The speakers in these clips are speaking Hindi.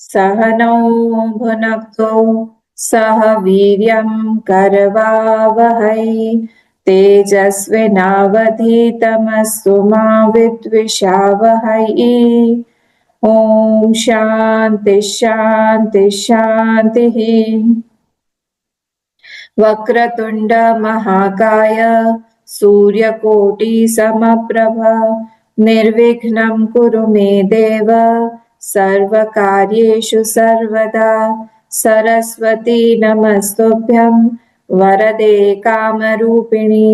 सहनौ भुनक्तु सह वीर्यं करवावहै तेजस्विनावधीतमस्तु मा विद्विषावहै। ॐ शान्ति शान्ति शान्तिः। वक्रतुण्ड महाकाय सूर्यकोटि समप्रभ निर्विघ्नं कुरु मे देव सर्वकार्येषु सर्वदा। सरस्वती नमस्तुभ्यं वरदे कामरूपिणि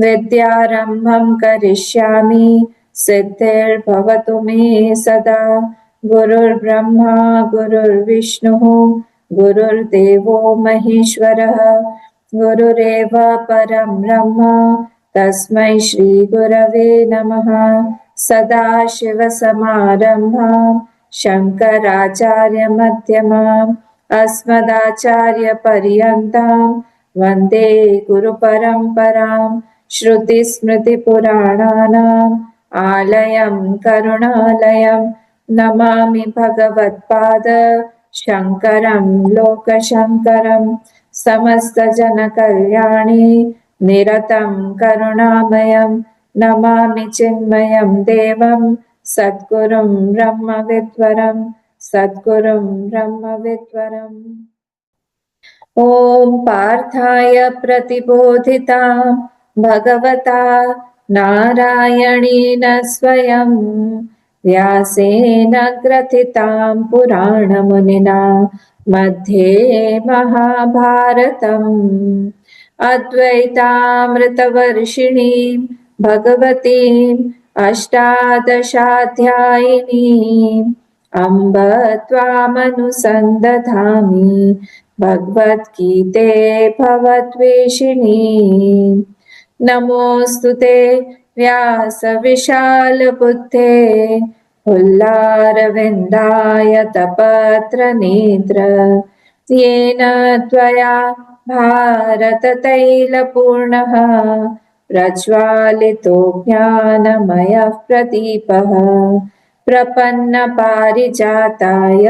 विद्यारम्भं करिष्यामि सिद्धिर्भवतु मे सदा। गुरुर्ब्रह्मा गुरुर्विष्णुः गुरुर्देवो महेश्वरः गुरुरेव परं ब्रह्म तस्मै श्रीगुरवे नमः। सदाशिवसमारम्भां शङ्कराचार्यमध्यमाम् अस्मदाचार्यपर्यन्तां वन्दे गुरुपरम्पराम्। श्रुतिस्मृतिपुराणानाम् आलयं करुणालयं नमामि भगवत्पाद शङ्करं लोकशङ्करं। समस्तजनकल्याणे निरतं करुणामयं नमामि चिन्मयं देवं सद्गुरुं ब्रह्मविद्वरं सद्गुरुं ब्रह्मविद्वरम्। ॐ पार्थाय प्रतिबोधितां भगवता नारायणेन स्वयं व्यासेन ग्रथितां पुराणमुनिना मध्ये महाभारतम्। अद्वैतामृतवर्षिणीं भगवतीम् अष्टादशाध्यायिनीम् अम्ब त्वामनुसन्दधामि भगवद्गीते भवद्वेषिणी। नमोऽस्तु ते व्यासविशालबुद्धे पुल्लारविन्दायतपत्रनेत्र येन त्वया भारततैलपूर्णः प्रज्वालितो ज्ञानमयः प्रदीपः प्रपन्नपारिजाताय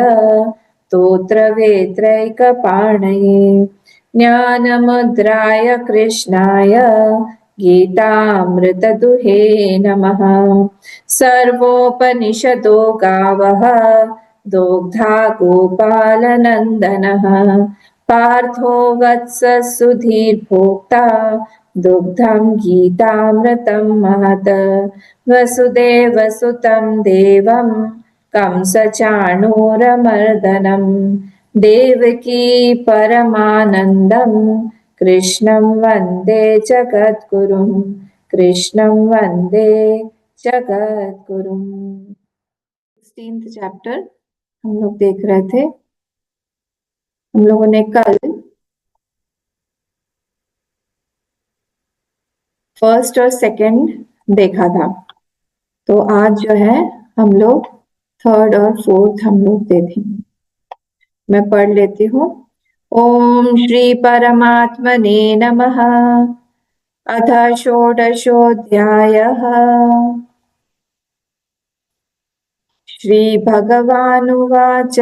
स्तोत्रवेत्रैकपाणये ज्ञानमुद्राय कृष्णाय गीतामृतदुहे नमः। सर्वोपनिषदो गावः दोग्धा गोपालनन्दनः पार्थो वत्सः सुधीर्भोक्ता दुग्धं गीतामृतं महत्। वसुदेवसुतं देवं कंसचाणूरमर्दनं देवकी परमानन्दं कृष्णं वन्दे जगद्गुरुं कृष्णं वन्दे जगद्गुरुं। 16th चैप्टर हम लोग देख रहे थे। हम लोगों ने कल फर्स्ट और सेकंड देखा था, तो आज जो है हम लोग थर्ड और फोर्थ हम लोग देखेंगे। मैं पढ़ लेती हूँ। ओम श्री परमात्मने नमः। अथ षोडशोऽध्यायः। श्रीभगवानुवाच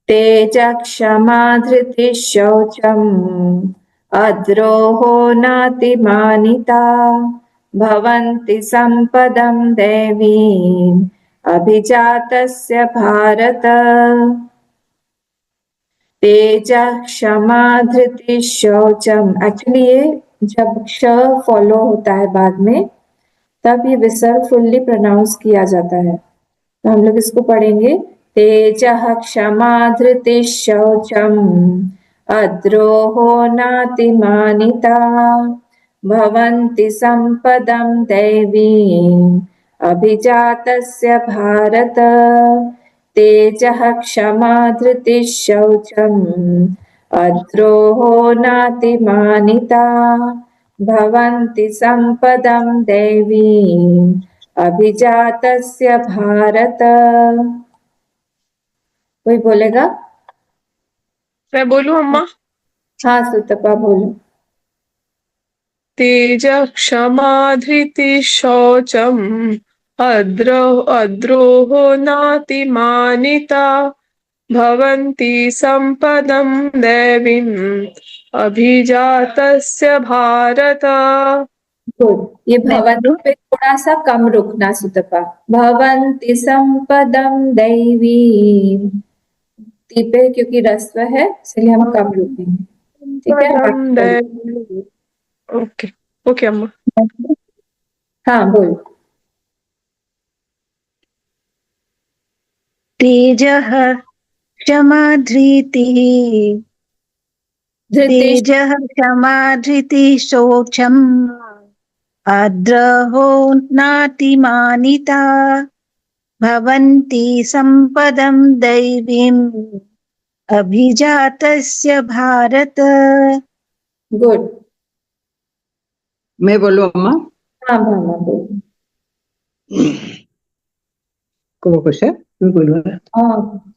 तेजक्षमा धृतिः शौचम् अद्रोहो नातिमानिता भवन्ति सम्पदं दैवीम् अभिजातस्य भारत। तेजः क्षमा धृतिः शौचम, एक्चुअली ये जब क्ष फॉलो होता है बाद में तब ये विसर्ग फुल्ली प्रोनाउंस किया जाता है। तो हम लोग इसको पढ़ेंगे। तेजः क्षमा धृतिः शौचम अद्रोहो नातिमानिता भवन्ति सम्पदं दैवीम् अभिजातस्य भारत। तेजः क्षमा धृतिः शौचम अद्रोहो नातिमानिता भवन्ति सम्पदं दैवीम् अभिजातस्य भारत। कोई बोलेगा? मैं बोलूं अम्मा? हाँ सुतपा बोलो। तेजः क्षमा धृतिः शौचम् अद्रोहो नातिमानिता भवन्ति सम्पदं दैवीम् अभिजातस्य भारत। गुड। ये मैं भवंती बोलूं? पे थोड़ा सा कम रुकना सुतपा। भवन्ति संपदम दैवी, ती पे क्योंकि रस्व है इसलिए हम कम रुकेंगे। ठीक है, सम्पदं बाकी बोलो। दैवीम्। ओके ओके अम्मा। हाँ बोल। तेजः क्षमा धृतिः, धृतिश। तेजः क्षमा धृतिः शौचम् आद्रहो नातिमानिता भवन्ति सम्पदं दैवीम् अभिजातस्य भारत। गुड। मैं बोलूं अम्मा? हाँ भावना बोल। को कुछ है मैं बोलूँ? हाँ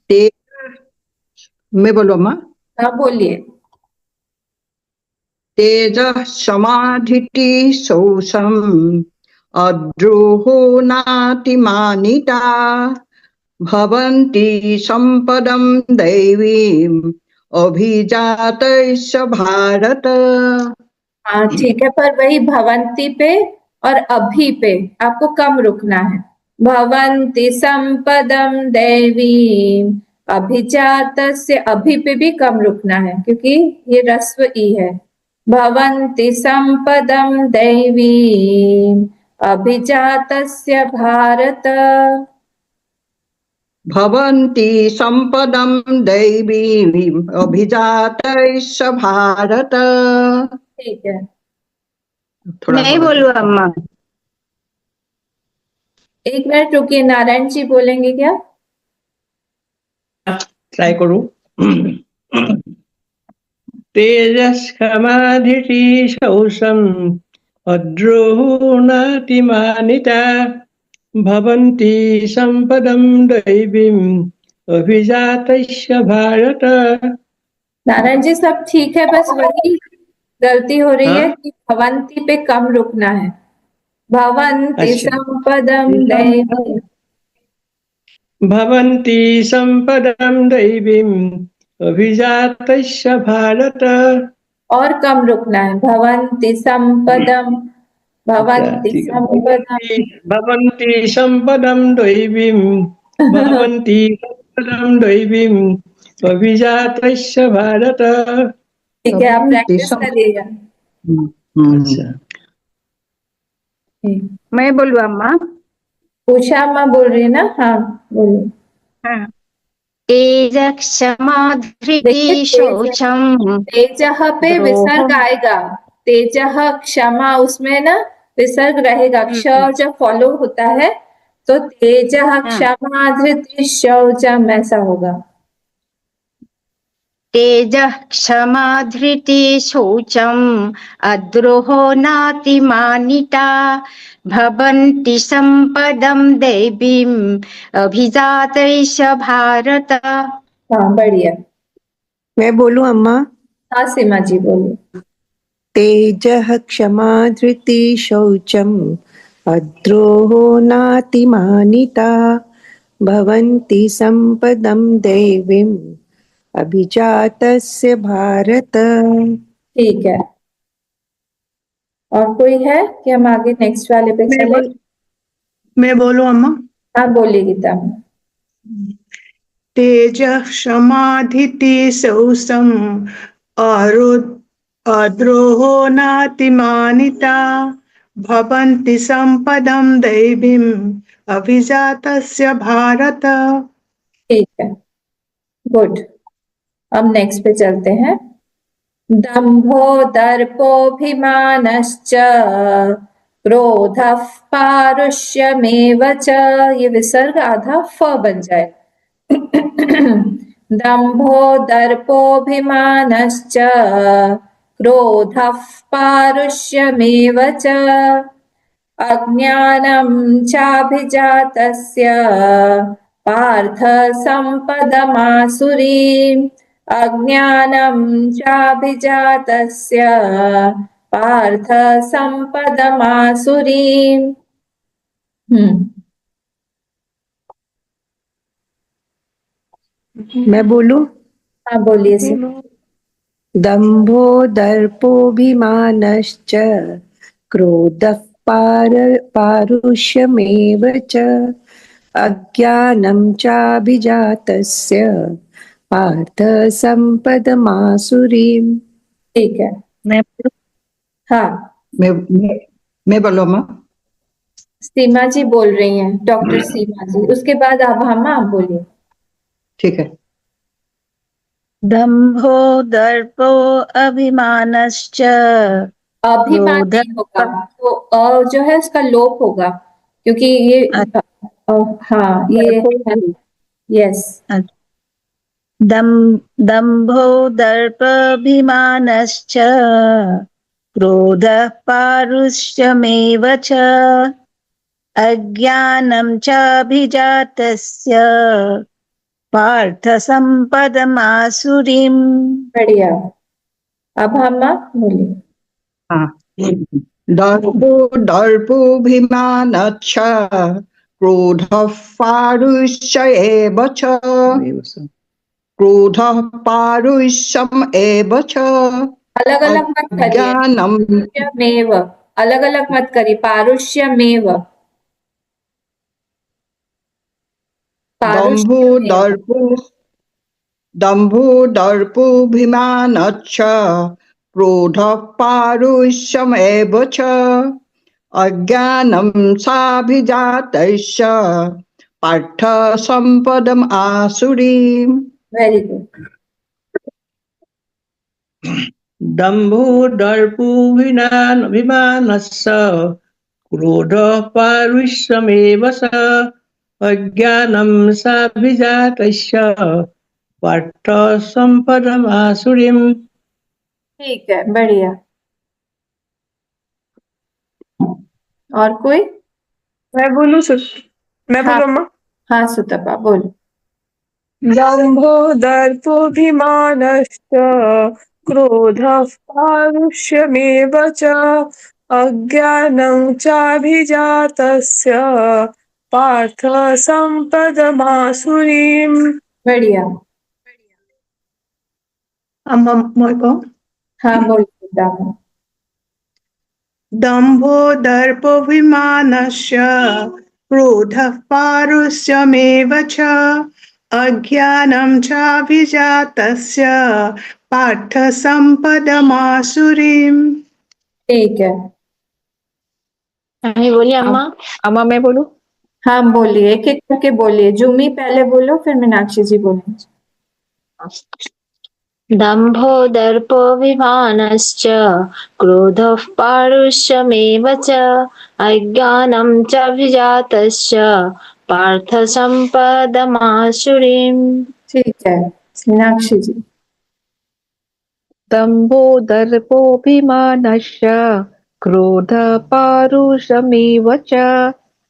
मैं बोलूं अम्मा? हाँ बोलिए। तेजः समाधिति शोषम् अद्रोहो नातिमानिता भवन्ति सम्पदं दैवीम् अभिजातस्य भारत। हाँ ठीक है, पर वही भवंती पे और अभी पे आपको कम रुकना है। भवन्ति संपदम दैवी, अभिजात से अभी पे भी कम रुकना है क्योंकि ये रस्व ई है। भवन्ति संपदम दैवी अभिजातस्य भारत। भवन्ति सम्पदं दैवीम् अभिजातस्य भारत। ठीक है। थोड़ा मैं और बोलूं अम्मा? एक मिनट रुकिए, नारायण जी बोलेंगे क्या? ट्राई करूं। तेजस्कमाधिटी शौषम् अद्रोणातिमानिता भवन्ति सम्पदं दैवीम् अभिजातस्य भारत। नारायण जी सब ठीक है, बस वही गलती हो रही है हाँ कि भवंती पे कम रुकना है। भवन्ति अच्छा। संपदम दैवी। भवन्ति सम्पदं दैवीम् अभिजातस्य भारत। और कम रुकना है। भवन्ति संपदम, अच्छा भवन्ति ठीक है। संपदम। भवन्ति सम्पदं दैवीम् भवन्ति सम्पदं दैवीम् अभिजातस्य भारत। ठीक है, आप भवन्ति प्रैक्टिस करिएगा। अच्छा मैं बोलूं अम्मा? उषा अम्मा बोल रही है ना? हाँ बोलो। हाँ। तेजः क्षमा देखिए धृतिः तेज, शौचम् तेजह पे विसर्ग द्रोहम्। आएगा। तेजह क्षमा, उसमें ना विसर्ग रहेगा। क्ष जब फॉलो होता है तो तेजह हाँ। क्षमा धृति शौचम ऐसा होगा। तेजः क्षमा धृतिः शौचम् अद्रोहो नातिमानिता भवन्ति सम्पदं दैवीम् अभिजातस्य भारत। हाँ बढ़िया। मैं बोलूं अम्मा? हाँ सीमा जी बोलिए। तेजः क्षमा धृति शौचम् अद्रोहो नातिमानिता भवन्ति सम्पदं दैवीम् अभिजातस्य भारत। ठीक है, और कोई है कि हम आगे नेक्स्ट वाले पे चले? मैं बोलूं अम्मा? हाँ बोलिए गीता। तेजः क्षमाधिति शौसम अद्रोहो नातिमानिता भवन्ति सम्पदं दैवीम् अभिजातस्य भारत। ठीक है, गुड। अब नेक्स्ट पे चलते हैं। दंभो दर्पोऽभिमानश्च क्रोधः पारुष्यमेव च। ये विसर्ग आधा फ बन जाए। दंभो दर्पोऽभिमानश्च क्रोधः पारुष्यमेव च अज्ञानं चाभिजातस्य पार्थ सम्पदमासुरीम्। अज्ञानं चाभिजातस्य पार्थ सम्पदमासुरीम्। मैं बोलूं? हाँ बोलिए सर। दम्भो दर्पोऽभिमानश्च क्रोधः पारुष्यमेव च अज्ञानं चाभिजातस्य पार्थ सम्पदमासुरीम्। ठीक है। मैं हाँ, मैं बोलो अम्मा। सीमा जी बोल रही हैं, डॉक्टर सीमा जी, उसके बाद आभामा आप बोलिए। ठीक है। दम्भो दर्पो अभिमानश्च अभिमान क्रोध नहीं होगा, तो जो है उसका लोप होगा, क्योंकि ये हाँ ये है, यस। दम्भो दर्पभिमानश्च क्रोधः पारुष्यमेव च अज्ञानं चाभिजातस्य पार्थ सम्पदमासुरीम्। बढ़िया। आभामा बोलिए। हाँ। दर्पोऽभिमानश्च क्रोधः पारुष्य एव च क्रोधः पारुष्यम् एव च अलग अलग मत करिए, अज्ञानम् पारुष्यमेव, अलग अलग मत करिए, पारुष्यमेव, दम्भो पारुष्यमेव। दर्पोऽभिमानश्च क्रोधः पारुष्यमेव च अज्ञानं साभिजातस्य पार्थ सम्पदम् आसुरीम्। Very good. दम्भोदर्पोऽभिमानस्य क्रोधः पारुष्यमेव च अज्ञानं साभिजातस्य पार्थ सम्पदमासुरीम्। ठीक है, बढ़िया। और कोई? मैं बोलूं सर? मैं हाँ बोलूं अम्मा? हाँ सुतपा बोलो। दम्भो दर्पोऽभिमानश्च क्रोधः पारुष्यमेव च अज्ञानं चाभिजातस्य पार्थ सम्पदमासुरीम्। बढ़िया। मैं कहूं? हाँ बोलिए दामा। दम्भो दर्पोऽभिमानस्य क्रोधः पारुष्यमेव च अज्ञानं चाभिजातस्य पार्थ सम्पदमासुरीम्। ठीक है। मैं बोली अम्मा? अम्मा मैं बोलूं? हाँ बोलिए, एक एक करके बोलिए। जुमी पहले बोलो, फिर मीनाक्षी जी बोलेंगे। दम्भो दर्पोऽभिमानश्च क्रोधः पारुष्यमेव च अज्ञानं चाभिजातस्य पार्थ सम्पदमासुरीम्। ठीक है, मीनाक्षी जी। दम्भो दर्पोऽभिमानश्च क्रोधपारुषमेव च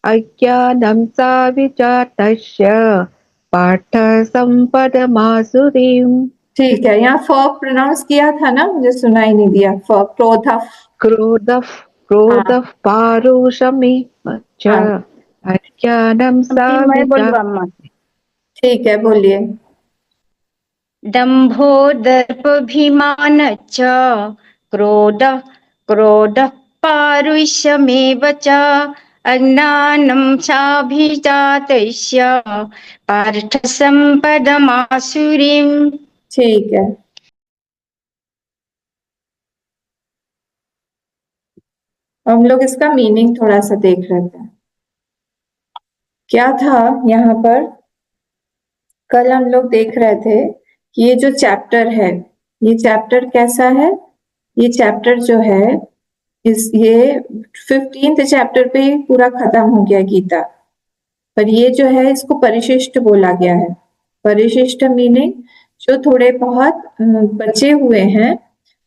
अज्ञानं साविजातस्य पार्थ सम्पदमासुरीम्। ठीक है, यहाँ फ प्रोनाउंस किया था ना, मुझे सुनाई नहीं दिया। फ क्रोध। क्रोधः पारुषमेव च हाँ अज्ञानं मैं बोलूं साविजातस्य। अम्मा? ठीक है, बोलिए। दम्भो दर्पभिमानश्च क्रोधः क्रोधः पारुष्यमेव च अज्ञानं चाभिजातस्य पार्थ सम्पदमासुरीम्। ठीक है, हम लोग इसका मीनिंग थोड़ा सा देख लेते हैं। क्या था यहाँ पर? कल हम लोग देख रहे थे कि ये जो चैप्टर है, ये चैप्टर कैसा है? ये चैप्टर जो है, ये 15th चैप्टर पे पूरा खत्म हो गया गीता। पर ये जो है, इसको परिशिष्ट बोला गया है। परिशिष्ट मीनिंग जो थोड़े बहुत बचे हुए हैं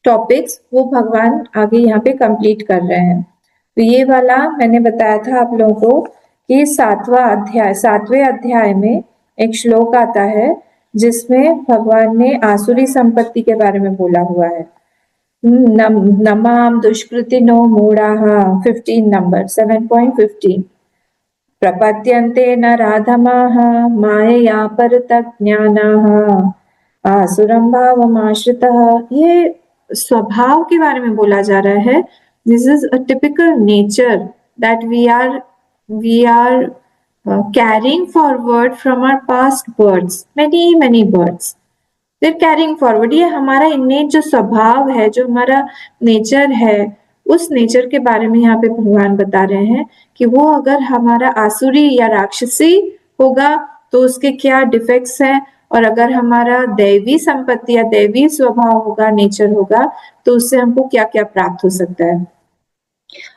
टॉपिक्स, वो भगवान आगे यहाँ पे कंप्लीट कर रहे हैं। तो ये वाला मैंने बताया था आप लोगों को कि 7वें अध्याय में एक श्लोक आता है जिसमें भगवान ने आसुरी संपत्ति के बारे में बोला हुआ है। नमाम दुष्कृतिनो मूढ़ाः 15 नंबर 7.15। प्रपद्यन्ते नराधमाः मायया परतज्ञानाः आसुरं भावमाश्रितः। ये स्वभाव के बारे में बोला जा रहा है। This is a typical nature that we are carrying forward from our past births, many births. They're carrying forward. ये हमारा innate जो स्वभाव है, जो हमारा नेचर है, उस नेचर के बारे में यहाँ पे भगवान बता रहे हैं कि वो अगर हमारा आसुरी या राक्षसी होगा तो उसके क्या डिफेक्ट्स हैं, और अगर हमारा दैवी संपत्ति या दैवी स्वभाव होगा, नेचर होगा, तो उससे हमको क्या क्या प्राप्त हो सकता है।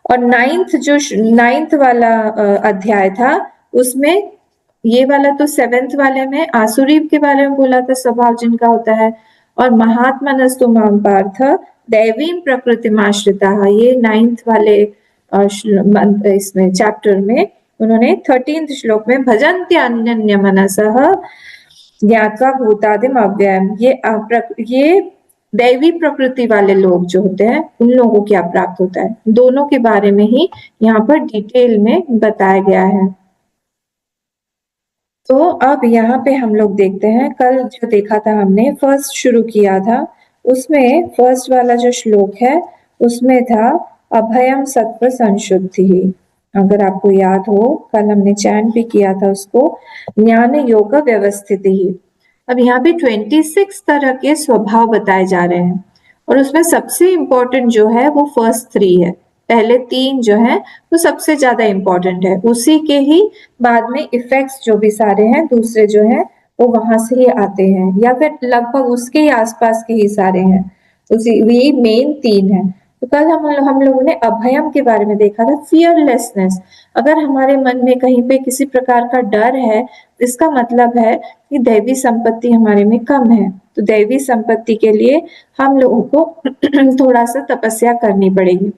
और नाइन्थ वाला अध्याय था, उसमें ये वाला तो 7th वाले में आसुरी के बारे में बोला था, स्वभाव जिनका होता है। और महात्मनस्तु मां पार्थ दैवीं प्रकृतिमाश्रिताः, ये 9th वाले इसमें चैप्टर में उन्होंने 13th श्लोक में भजन्ति अन्यन्य मनसः ज्ञात्वा भूतादिम अव्ययम्, ये दैवी प्रकृति वाले लोग जो होते हैं उन लोगों को क्या प्राप्त होता है, दोनों के बारे में ही यहाँ पर डिटेल में बताया गया है। तो अब यहाँ पे हम लोग देखते हैं, कल जो देखा था हमने, फर्स्ट शुरू किया था, उसमें फर्स्ट वाला जो श्लोक है उसमें था अभयम सत्व संशुद्धि। अगर आपको याद हो, कल हमने चैंट भी किया था उसको, ज्ञान योग व्यवस्थिति। अब यहाँ पे 26 तरह के स्वभाव बताए जा रहे हैं, और उसमें सबसे इम्पोर्टेंट जो है वो फर्स्ट 3 है। पहले 3 जो है वो सबसे ज्यादा इम्पोर्टेंट है, उसी के ही बाद में इफेक्ट्स जो भी सारे हैं दूसरे जो है वो वहां से ही आते हैं, या फिर लगभग उसके ही आसपास के ही सारे हैं, उसी ये मेन 3 है। तो कल हम लोगों ने अभयम के बारे में देखा था, फियरलेसनेस। अगर हमारे मन में कहीं पे किसी प्रकार का डर है, इसका मतलब है कि दैवी संपत्ति हमारे में कम है। तो दैवी संपत्ति के लिए हम लोगों को थोड़ा सा तपस्या करनी पड़ेगी।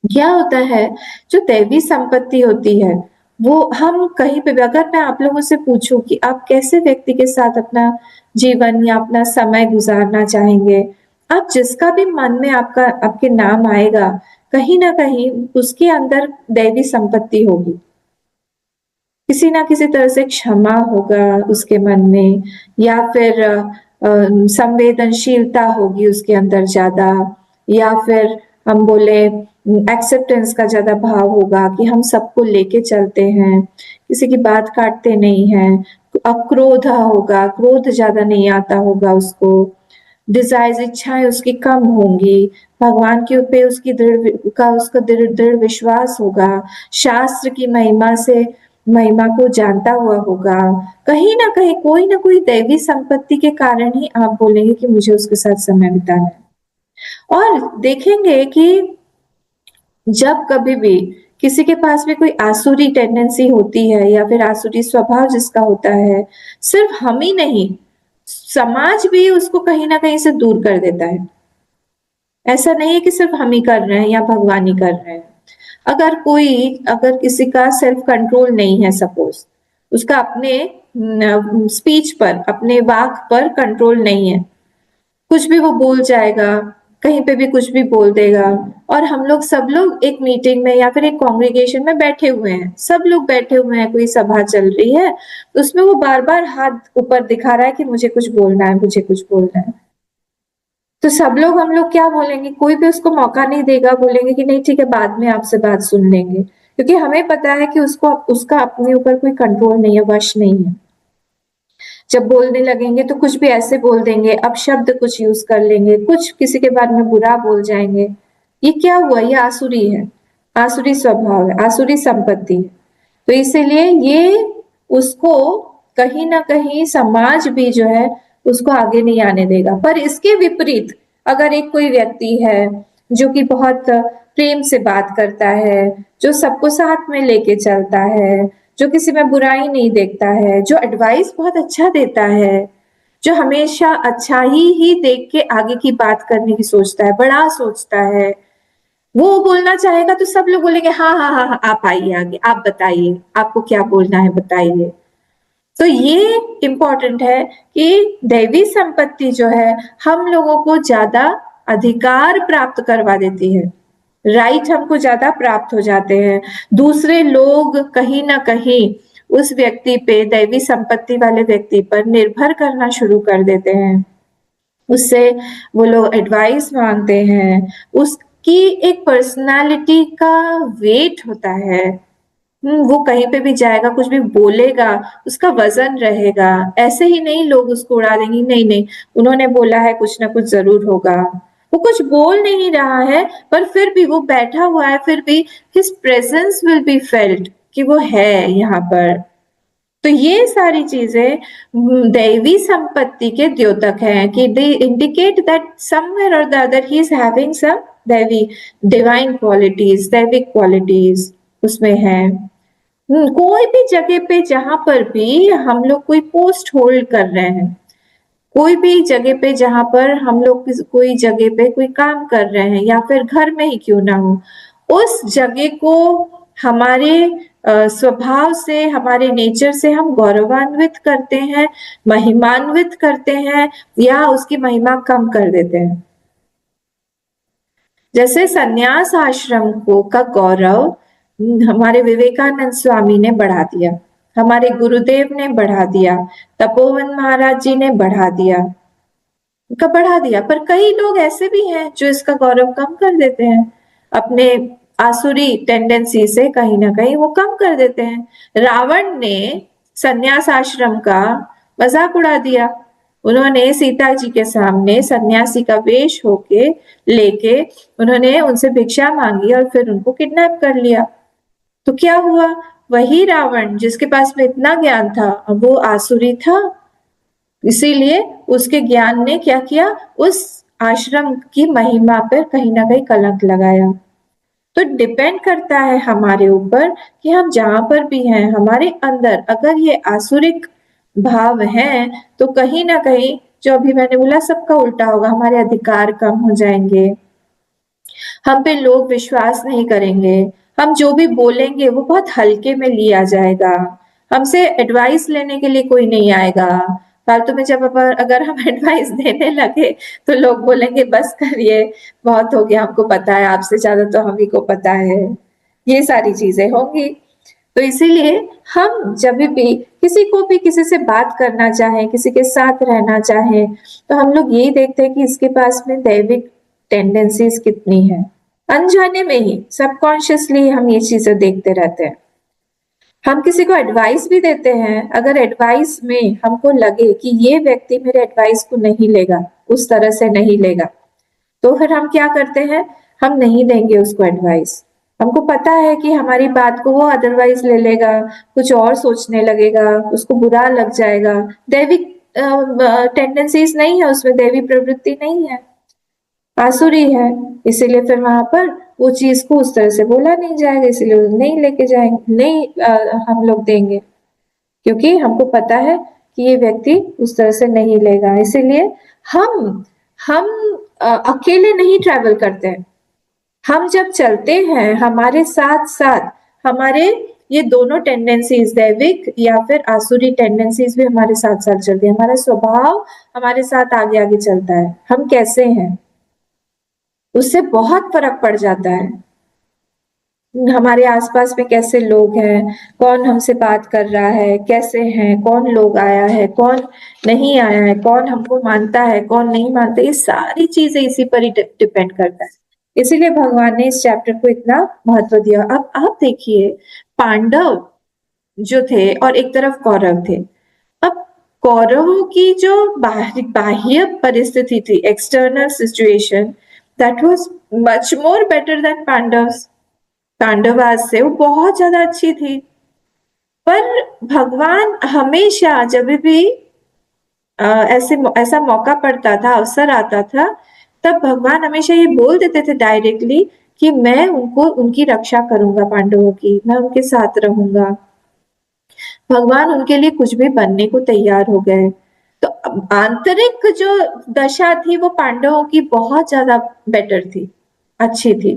क्या होता है, जो दैवी संपत्ति होती है वो हम कहीं पे भी, अगर मैं आप लोगों से पूछूं कि आप कैसे व्यक्ति के साथ अपना जीवन या अपना समय गुजारना चाहेंगे, आप जिसका भी मन में आपके नाम आएगा, कहीं ना कहीं उसके अंदर दैवी संपत्ति होगी, किसी ना किसी तरह से क्षमा होगा उसके मन में, या फिर संवेदनशीलता होगी उसके अंदर ज्यादा, या फिर हम बोले एक्सेप्टेंस का ज्यादा भाव होगा कि हम सबको लेके चलते हैं, किसी की बात काटते नहीं हैं। अक्रोध होगा, क्रोध ज्यादा नहीं आता होगा उसको, डिजायर्स इच्छाएं उसकी कम होंगी, भगवान के ऊपर उसकी दृढ़ विश्वास होगा, शास्त्र की महिमा को जानता हुआ होगा। कहीं ना कहीं कोई ना कोई दैवी संपत्ति के कारण ही आप बोलेंगे कि मुझे उसके साथ समय बिताना है। और देखेंगे कि जब कभी भी किसी के पास भी कोई आसुरी टेंडेंसी होती है या फिर आसुरी स्वभाव जिसका होता है, सिर्फ हम ही नहीं, समाज भी उसको कहीं ना कहीं से दूर कर देता है। ऐसा नहीं है कि सिर्फ हम ही कर रहे हैं या भगवान ही कर रहे हैं। अगर किसी का सेल्फ कंट्रोल नहीं है, सपोज उसका अपने स्पीच पर, अपने वाक पर कंट्रोल नहीं है, कुछ भी वो बोल जाएगा, कहीं पे भी कुछ भी बोल देगा। और हम लोग सब लोग एक मीटिंग में या फिर एक कॉन्ग्रीगेशन में बैठे हुए हैं, सब लोग बैठे हुए हैं, कोई सभा चल रही है, तो उसमें वो बार बार हाथ ऊपर दिखा रहा है कि मुझे कुछ बोलना है, मुझे कुछ बोलना है। तो सब लोग, हम लोग क्या बोलेंगे, कोई भी उसको मौका नहीं देगा, बोलेंगे कि नहीं ठीक है, बाद में आपसे बात सुन लेंगे, क्योंकि हमें पता है कि उसका अपने ऊपर कोई कंट्रोल नहीं है, वश नहीं है। जब बोलने लगेंगे तो कुछ भी ऐसे बोल देंगे, अपशब्द कुछ यूज कर लेंगे, कुछ किसी के बारे में बुरा बोल जाएंगे। ये क्या हुआ, ये आसुरी है, आसुरी स्वभाव है, आसुरी संपत्ति है। तो इसीलिए ये उसको कहीं ना कहीं समाज भी जो है उसको आगे नहीं आने देगा। पर इसके विपरीत अगर एक कोई व्यक्ति है जो कि बहुत प्रेम से बात करता है, जो सबको साथ में लेके चलता है, जो किसी में बुराई नहीं देखता है, जो एडवाइस बहुत अच्छा देता है, जो हमेशा अच्छा ही देख के आगे की बात करने की सोचता है, बड़ा सोचता है, वो बोलना चाहेगा तो सब लोग बोलेंगे हाँ हाँ हाँ हाँ, आप आइए आगे, आप बताइए आपको क्या बोलना है, बताइए। तो ये इम्पोर्टेंट है कि दैवी संपत्ति जो है हम लोगों को ज्यादा अधिकार प्राप्त करवा देती है। राइट हमको ज्यादा प्राप्त हो जाते हैं। दूसरे लोग कहीं ना कहीं उस व्यक्ति पे, दैवी संपत्ति वाले व्यक्ति पर निर्भर करना शुरू कर देते हैं, उससे वो लोग एडवाइस मांगते हैं, उसकी एक पर्सनालिटी का वेट होता है। वो कहीं पे भी जाएगा, कुछ भी बोलेगा, उसका वजन रहेगा। ऐसे ही नहीं लोग उसको उड़ा देंगे, नहीं नहीं उन्होंने बोला है, कुछ ना कुछ जरूर होगा। वो कुछ बोल नहीं रहा है पर फिर भी वो बैठा हुआ है, फिर भी his presence will be felt कि वो है यहाँ पर। तो ये सारी चीजें दैवी संपत्ति के द्योतक हैं कि they indicate that somewhere or the other he is having some दैवी डिवाइन क्वालिटीज, दैविक क्वालिटीज उसमें है। कोई भी जगह पे जहां पर भी हम लोग कोई पोस्ट होल्ड कर रहे हैं, कोई भी जगह पे जहां पर हम लोग कोई जगह पे कोई काम कर रहे हैं, या फिर घर में ही क्यों ना हो, उस जगह को हमारे स्वभाव से, हमारे नेचर से हम गौरवान्वित करते हैं, महिमान्वित करते हैं, या उसकी महिमा कम कर देते हैं। जैसे संन्यास आश्रम को का गौरव हमारे विवेकानंद स्वामी ने बढ़ा दिया, हमारे गुरुदेव ने बढ़ा दिया, तपोवन महाराज जी ने बढ़ा दिया, पर कई लोग ऐसे भी हैं जो इसका गौरव कम कर देते हैं, अपने आसुरी टेंडेंसी से कहीं ना कहीं वो कम कर देते हैं। रावण ने संन्यास आश्रम का मजाक उड़ा दिया। उन्होंने सीता जी के सामने सन्यासी का वेश होके लेके उन्होंने उनसे भिक्षा मांगी और फिर उनको किडनैप कर लिया। तो क्या हुआ, वही रावण जिसके पास में इतना ज्ञान था, वो आसुरी था, इसीलिए उसके ज्ञान ने क्या किया, उस आश्रम की महिमा पर कहीं ना कहीं कलंक लगाया। तो डिपेंड करता है हमारे ऊपर कि हम जहां पर भी हैं, हमारे अंदर अगर ये आसुरिक भाव हैं तो कहीं ना कहीं जो अभी मैंने बोला सबका उल्टा होगा, हमारे अधिकार कम हो जाएंगे, हम पे लोग विश्वास नहीं करेंगे, हम जो भी बोलेंगे वो बहुत हल्के में लिया जाएगा, हमसे एडवाइस लेने के लिए कोई नहीं आएगा। फालतू में जब अगर हम एडवाइस देने लगे तो लोग बोलेंगे बस करिए, बहुत हो गया, हमको पता है, आपसे ज्यादा तो हम ही को पता है। ये सारी चीजें होंगी। तो इसीलिए हम जब भी किसी को भी किसी से बात करना चाहें, किसी के साथ रहना चाहें, तो हम लोग यही देखते हैं कि इसके पास में दैविक टेंडेंसीज कितनी है। अनजाने में ही, सबकॉन्शियसली हम ये चीजें देखते रहते हैं। हम किसी को एडवाइस भी देते हैं, अगर एडवाइस में हमको लगे कि ये व्यक्ति मेरे एडवाइस को नहीं लेगा, उस तरह से नहीं लेगा, तो फिर हम क्या करते हैं, हम नहीं देंगे उसको एडवाइस। हमको पता है कि हमारी बात को वो अदरवाइज ले लेगा, कुछ और सोचने लगेगा, उसको बुरा लग जाएगा। दैविक टेंडेंसीज नहीं है उसमें, दैवी प्रवृत्ति नहीं है, आसुरी है, इसीलिए फिर वहां पर वो चीज को उस तरह से बोला नहीं जाएगा, इसलिए नहीं लेके जाएंगे, नहीं हम लोग देंगे, क्योंकि हमको पता है कि ये व्यक्ति उस तरह से नहीं लेगा। इसीलिए हम अकेले नहीं ट्रैवल करते हैं, हम जब चलते हैं हमारे साथ साथ हमारे ये दोनों टेंडेंसीज, दैविक या फिर आसुरी टेंडेंसीज भी हमारे साथ साथ चलती है। हमारा स्वभाव हमारे साथ आगे आगे चलता है, हम कैसे हैं उससे बहुत फर्क पड़ जाता है। हमारे आसपास में कैसे लोग हैं, कौन हमसे बात कर रहा है, कैसे हैं, कौन लोग आया है, कौन नहीं आया है, कौन हमको मानता है, कौन नहीं मानता, ये सारी चीजें इसी पर ही डिपेंड करता है। इसीलिए भगवान ने इस चैप्टर को इतना महत्व दिया। अब आप देखिए, पांडव जो थे और एक तरफ कौरव थे। अब कौरवों की जो बाह्य परिस्थिति थी, external situation, that was much more better than Pandava आज से वो बहुत ज्यादा अच्छी थी। पर भगवान हमेशा जब भी ऐसा मौका पड़ता था, अवसर आता था, तब भगवान हमेशा ये बोल देते थे डायरेक्टली कि मैं उनकी रक्षा करूंगा, पांडवों की, मैं उनके साथ रहूंगा। भगवान उनके लिए कुछ भी बनने को तैयार हो गए। तो आंतरिक जो दशा थी वो पांडवों की बहुत ज्यादा बेटर थी, अच्छी थी।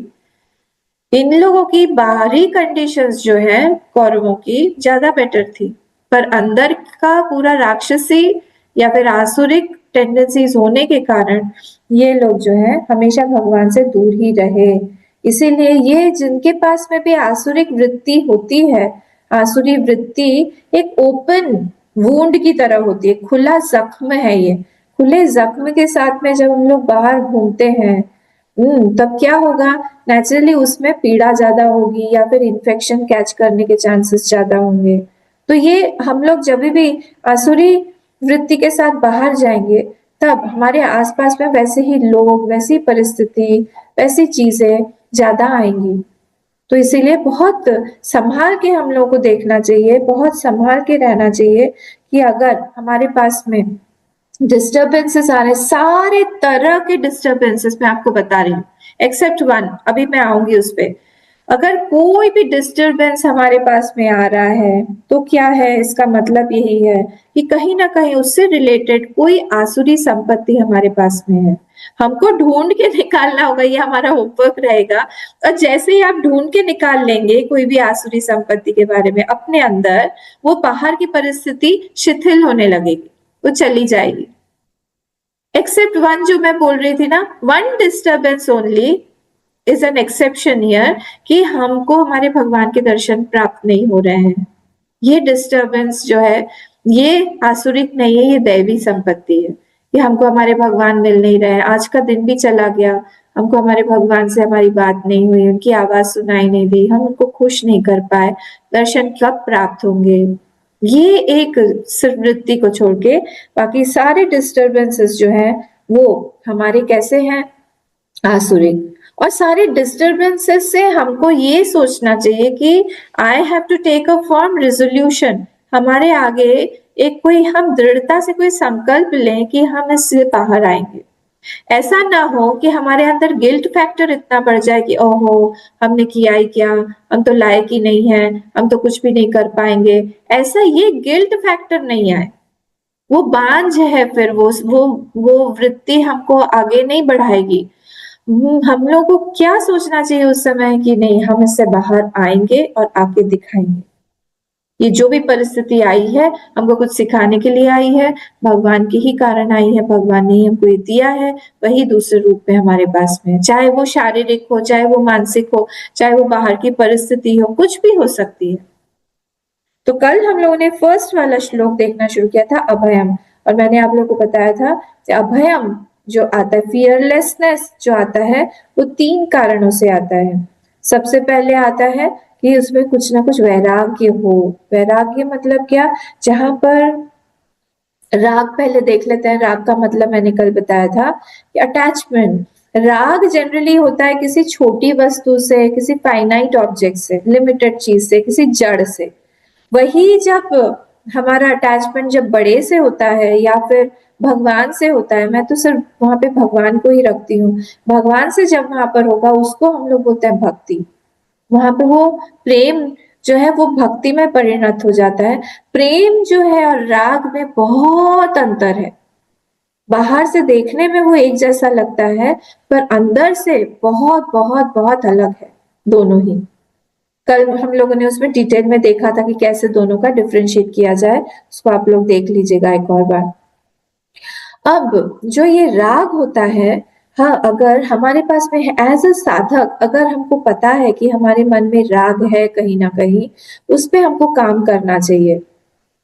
इन लोगों की बाहरी कंडीशंस जो है कौरवों की ज्यादा बेटर थी, पर अंदर का पूरा राक्षसी या फिर आसुरिक टेंडेंसीज होने के कारण ये लोग जो है हमेशा भगवान से दूर ही रहे। इसीलिए ये जिनके पास में भी आसुरिक वृत्ति होती है, आसुरी वृत्ति एक ओपन वुंड की तरह होती है, खुला जख्म है ये। खुले जख्म के साथ में जब हम लोग बाहर घूमते हैं तब क्या होगा, नेचुरली उसमें पीड़ा ज्यादा होगी या फिर इन्फेक्शन कैच करने के चांसेस ज्यादा होंगे। तो ये हम लोग जब भी आसुरी वृत्ति के साथ बाहर जाएंगे तब हमारे आसपास में वैसे ही लोग, वैसी परिस्थिति, वैसी चीजें ज्यादा आएंगी। तो इसीलिए बहुत संभाल के हम लोगों को देखना चाहिए, बहुत संभाल के रहना चाहिए कि अगर हमारे पास में डिस्टर्बेंसेस आ रहे, सारे तरह के डिस्टर्बेंसेस मैं आपको बता रही हूँ एक्सेप्ट वन, अभी मैं आऊंगी उस पे। अगर कोई भी डिस्टर्बेंस हमारे पास में आ रहा है तो क्या है, इसका मतलब यही है कि कहीं ना कहीं उससे रिलेटेड कोई आसुरी संपत्ति हमारे पास में है। हमको ढूंढ के निकालना होगा, ये हमारा होमवर्क रहेगा। और जैसे ही आप ढूंढ के निकाल लेंगे कोई भी आसुरी संपत्ति के बारे में अपने अंदर, वो बाहर की परिस्थिति शिथिल होने लगेगी, वो चली जाएगी। एक्सेप्ट वन जो मैं बोल रही थी ना, one disturbance only is an exception here, कि हमको हमारे भगवान के दर्शन प्राप्त नहीं हो रहे हैं। ये डिस्टर्बेंस जो है ये आसुरिक नहीं है, ये दैवी संपत्ति है कि हमको हमारे भगवान मिल नहीं रहे हैं। आज का दिन भी चला गया, हमको हमारे भगवान से हमारी बात नहीं हुई, उनकी आवाज सुनाई नहीं दी, हम उनको खुश नहीं कर पाए, दर्शन कब प्राप्त होंगे। ये एक सिर्फ वृत्ति को छोड़ के बाकी सारे डिस्टर्बेंसेस जो है वो हमारे कैसे हैं, आसुरिक। और सारे डिस्टर्बेंसेस से हमको ये सोचना चाहिए कि I have to take a firm resolution. हमारे आगे एक कोई हम दृढ़ता से कोई संकल्प लें कि हम इससे बाहर आएंगे। ऐसा ना हो कि हमारे अंदर गिल्ट फैक्टर इतना बढ़ जाए कि ओहो हमने किया ही क्या, हम तो लायक ही नहीं है, हम तो कुछ भी नहीं कर पाएंगे। ऐसा ये गिल्ट फैक्टर नहीं आए, वो बांझ है, फिर वो वृत्ति हमको आगे नहीं बढ़ाएगी। हम लोग को क्या सोचना चाहिए उस समय कि नहीं, हम इससे बाहर आएंगे और आके दिखाएंगे। ये जो भी परिस्थिति आई है हमको कुछ सिखाने के लिए आई है, भगवान के ही कारण आई है, भगवान ने ही हमको ये दिया है, वही दूसरे रूप में हमारे पास में है। चाहे वो शारीरिक हो, चाहे वो मानसिक हो, चाहे वो बाहर की परिस्थिति हो, कुछ भी हो सकती है। तो कल हम लोगों ने फर्स्ट वाला श्लोक देखना शुरू किया था, अभयम, और मैंने आप लोगों को बताया था कि अभयम जो आता है, फियरलेसनेस जो आता है, वो 3 कारणों से आता है। सबसे पहले आता है कि उसमें कुछ ना कुछ वैराग्य हो। वैराग्य मतलब क्या, जहां पर राग, पहले देख लेते हैं राग का मतलब, मैंने कल बताया था कि अटैचमेंट। राग जनरली होता है किसी छोटी वस्तु से, किसी फाइनाइट ऑब्जेक्ट से, लिमिटेड चीज से, किसी जड़ से। वही जब हमारा अटैचमेंट जब बड़े से होता है या फिर भगवान से होता है, मैं तो सिर्फ वहां पे भगवान को ही रखती हूँ, भगवान से जब वहां पर होगा उसको हम लोग बोलते हैं भक्ति। वहां पे वो प्रेम जो है वो भक्ति में परिणत हो जाता है। प्रेम जो है और राग में बहुत अंतर है। बाहर से देखने में वो एक जैसा लगता है पर अंदर से बहुत बहुत बहुत अलग है दोनों ही। कल हम लोगों ने उसमें डिटेल में देखा था कि कैसे दोनों का डिफरेंशिएट किया जाए, उसको आप लोग देख लीजिएगा एक और बार। अब जो ये राग होता है, हाँ, अगर हमारे पास में एज अ साधक अगर हमको पता है कि हमारे मन में राग है कहीं ना कहीं, उस पे हमको काम करना चाहिए।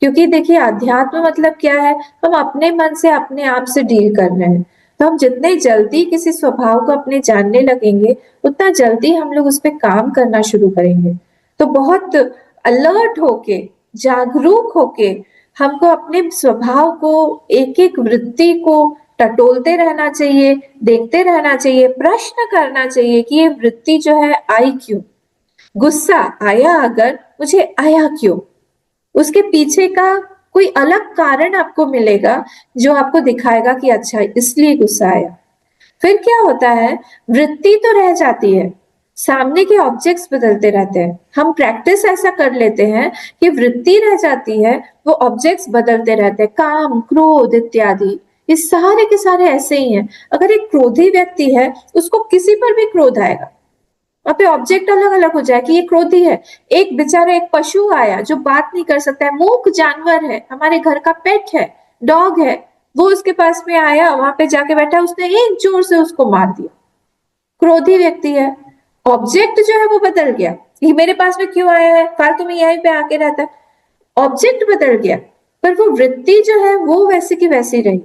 क्योंकि देखिए अध्यात्म मतलब क्या है, हम अपने मन से अपने आप से डील कर रहे हैं। तो हम जितने जल्दी किसी स्वभाव को अपने जानने लगेंगे उतना जल्दी हम लोग उस पर काम करना शुरू करेंगे। तो बहुत अलर्ट होके, जागरूक होके हमको अपने स्वभाव को, एक एक वृत्ति को टटोलते रहना चाहिए, देखते रहना चाहिए, प्रश्न करना चाहिए कि ये वृत्ति जो है आई क्यों। गुस्सा आया अगर, मुझे आया क्यों, उसके पीछे का कोई अलग कारण आपको मिलेगा जो आपको दिखाएगा कि अच्छा इसलिए गुस्सा आया। फिर क्या होता है, वृत्ति तो रह जाती है, सामने के ऑब्जेक्ट्स बदलते रहते हैं। हम प्रैक्टिस ऐसा कर लेते हैं कि वृत्ति रह जाती है, वो ऑब्जेक्ट्स बदलते रहते हैं, काम, क्रोध इत्यादि, ये सारे के सारे ऐसे ही हैं। अगर एक क्रोधी व्यक्ति है उसको किसी पर भी क्रोध आएगा, वहां पे ऑब्जेक्ट अलग अलग हो जाए कि ये क्रोधी है। एक बेचारा एक पशु आया जो बात नहीं कर सकता है, मूक जानवर है, हमारे घर का पेट है, डॉग है, वो उसके पास में आया, वहां पे जाके बैठा, उसने एक जोर से उसको मार दिया, क्रोधी व्यक्ति है। ऑब्जेक्ट जो है वो बदल गया, ये मेरे पास में क्यों आया है, फालतू में यहीं पे आके रहता है, ऑब्जेक्ट बदल गया, पर वो वृत्ति जो है वो वैसे की वैसी रही।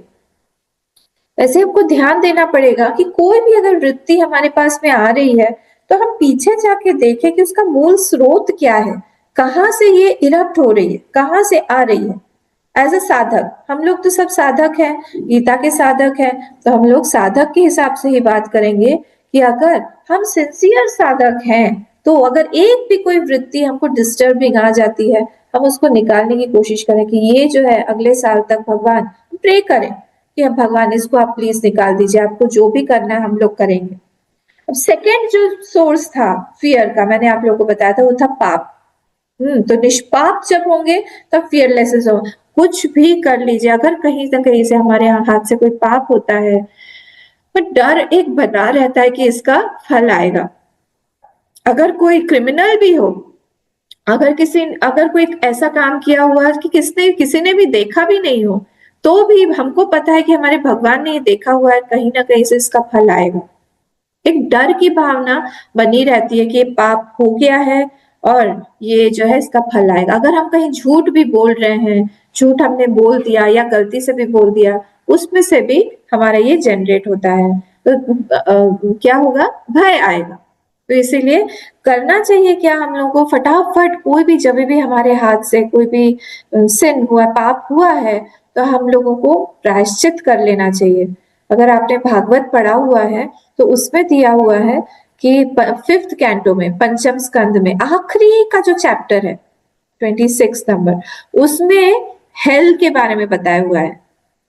वैसे हमको ध्यान देना पड़ेगा कि कोई भी अगर वृत्ति हमारे पास में आ रही है तो हम पीछे जाके देखें कि उसका मूल स्रोत क्या है, कहाँ से ये इरप्ट हो रही है, कहाँ से आ रही है। एज अ साधक, हम लोग तो सब साधक हैं, गीता के साधक हैं, तो हम लोग साधक के हिसाब से ही बात करेंगे कि अगर हम सिंसियर साधक हैं तो अगर एक भी कोई वृत्ति हमको डिस्टर्बिंग आ जाती है, हम उसको निकालने की कोशिश करें कि ये जो है अगले साल तक भगवान, प्रे करें कि अब भगवान इसको आप प्लीज निकाल दीजिए, आपको जो भी करना है हम लोग करेंगे। अब सेकेंड जो सोर्स था फियर का, मैंने आप लोगों को बताया था, वो था पाप। तो निष्पाप जब होंगे तब फियरलेस हो, कुछ भी कर लीजिए, अगर कहीं ना कहीं से हमारे हाथ से कोई पाप होता है, पर डर एक बना रहता है कि इसका फल आएगा। अगर कोई क्रिमिनल भी हो, अगर कोई ऐसा काम किया हुआ कि किसी ने भी देखा भी नहीं हो, तो भी हमको पता है कि हमारे भगवान ने ये देखा हुआ है, कहीं ना कहीं से इसका फल आएगा। एक डर की भावना बनी रहती है कि ये पाप हो गया है और ये जो है इसका फल आएगा। अगर हम कहीं झूठ भी बोल रहे हैं, झूठ हमने बोल दिया या गलती से भी बोल दिया, उसमें से भी हमारा ये जनरेट होता है, तो क्या होगा, भय आएगा। तो इसीलिए करना चाहिए क्या हम लोगों को, फटाफट कोई भी जब भी हमारे हाथ से कोई भी सिन हुआ, पाप हुआ है, तो हम लोगों को प्रायश्चित कर लेना चाहिए। अगर आपने भागवत पढ़ा हुआ है तो उसमें दिया हुआ है कि 5th कैंटो में, पंचम स्कंद में आखिरी का जो चैप्टर है 26 नंबर, उसमें हेल के बारे में बताया हुआ है।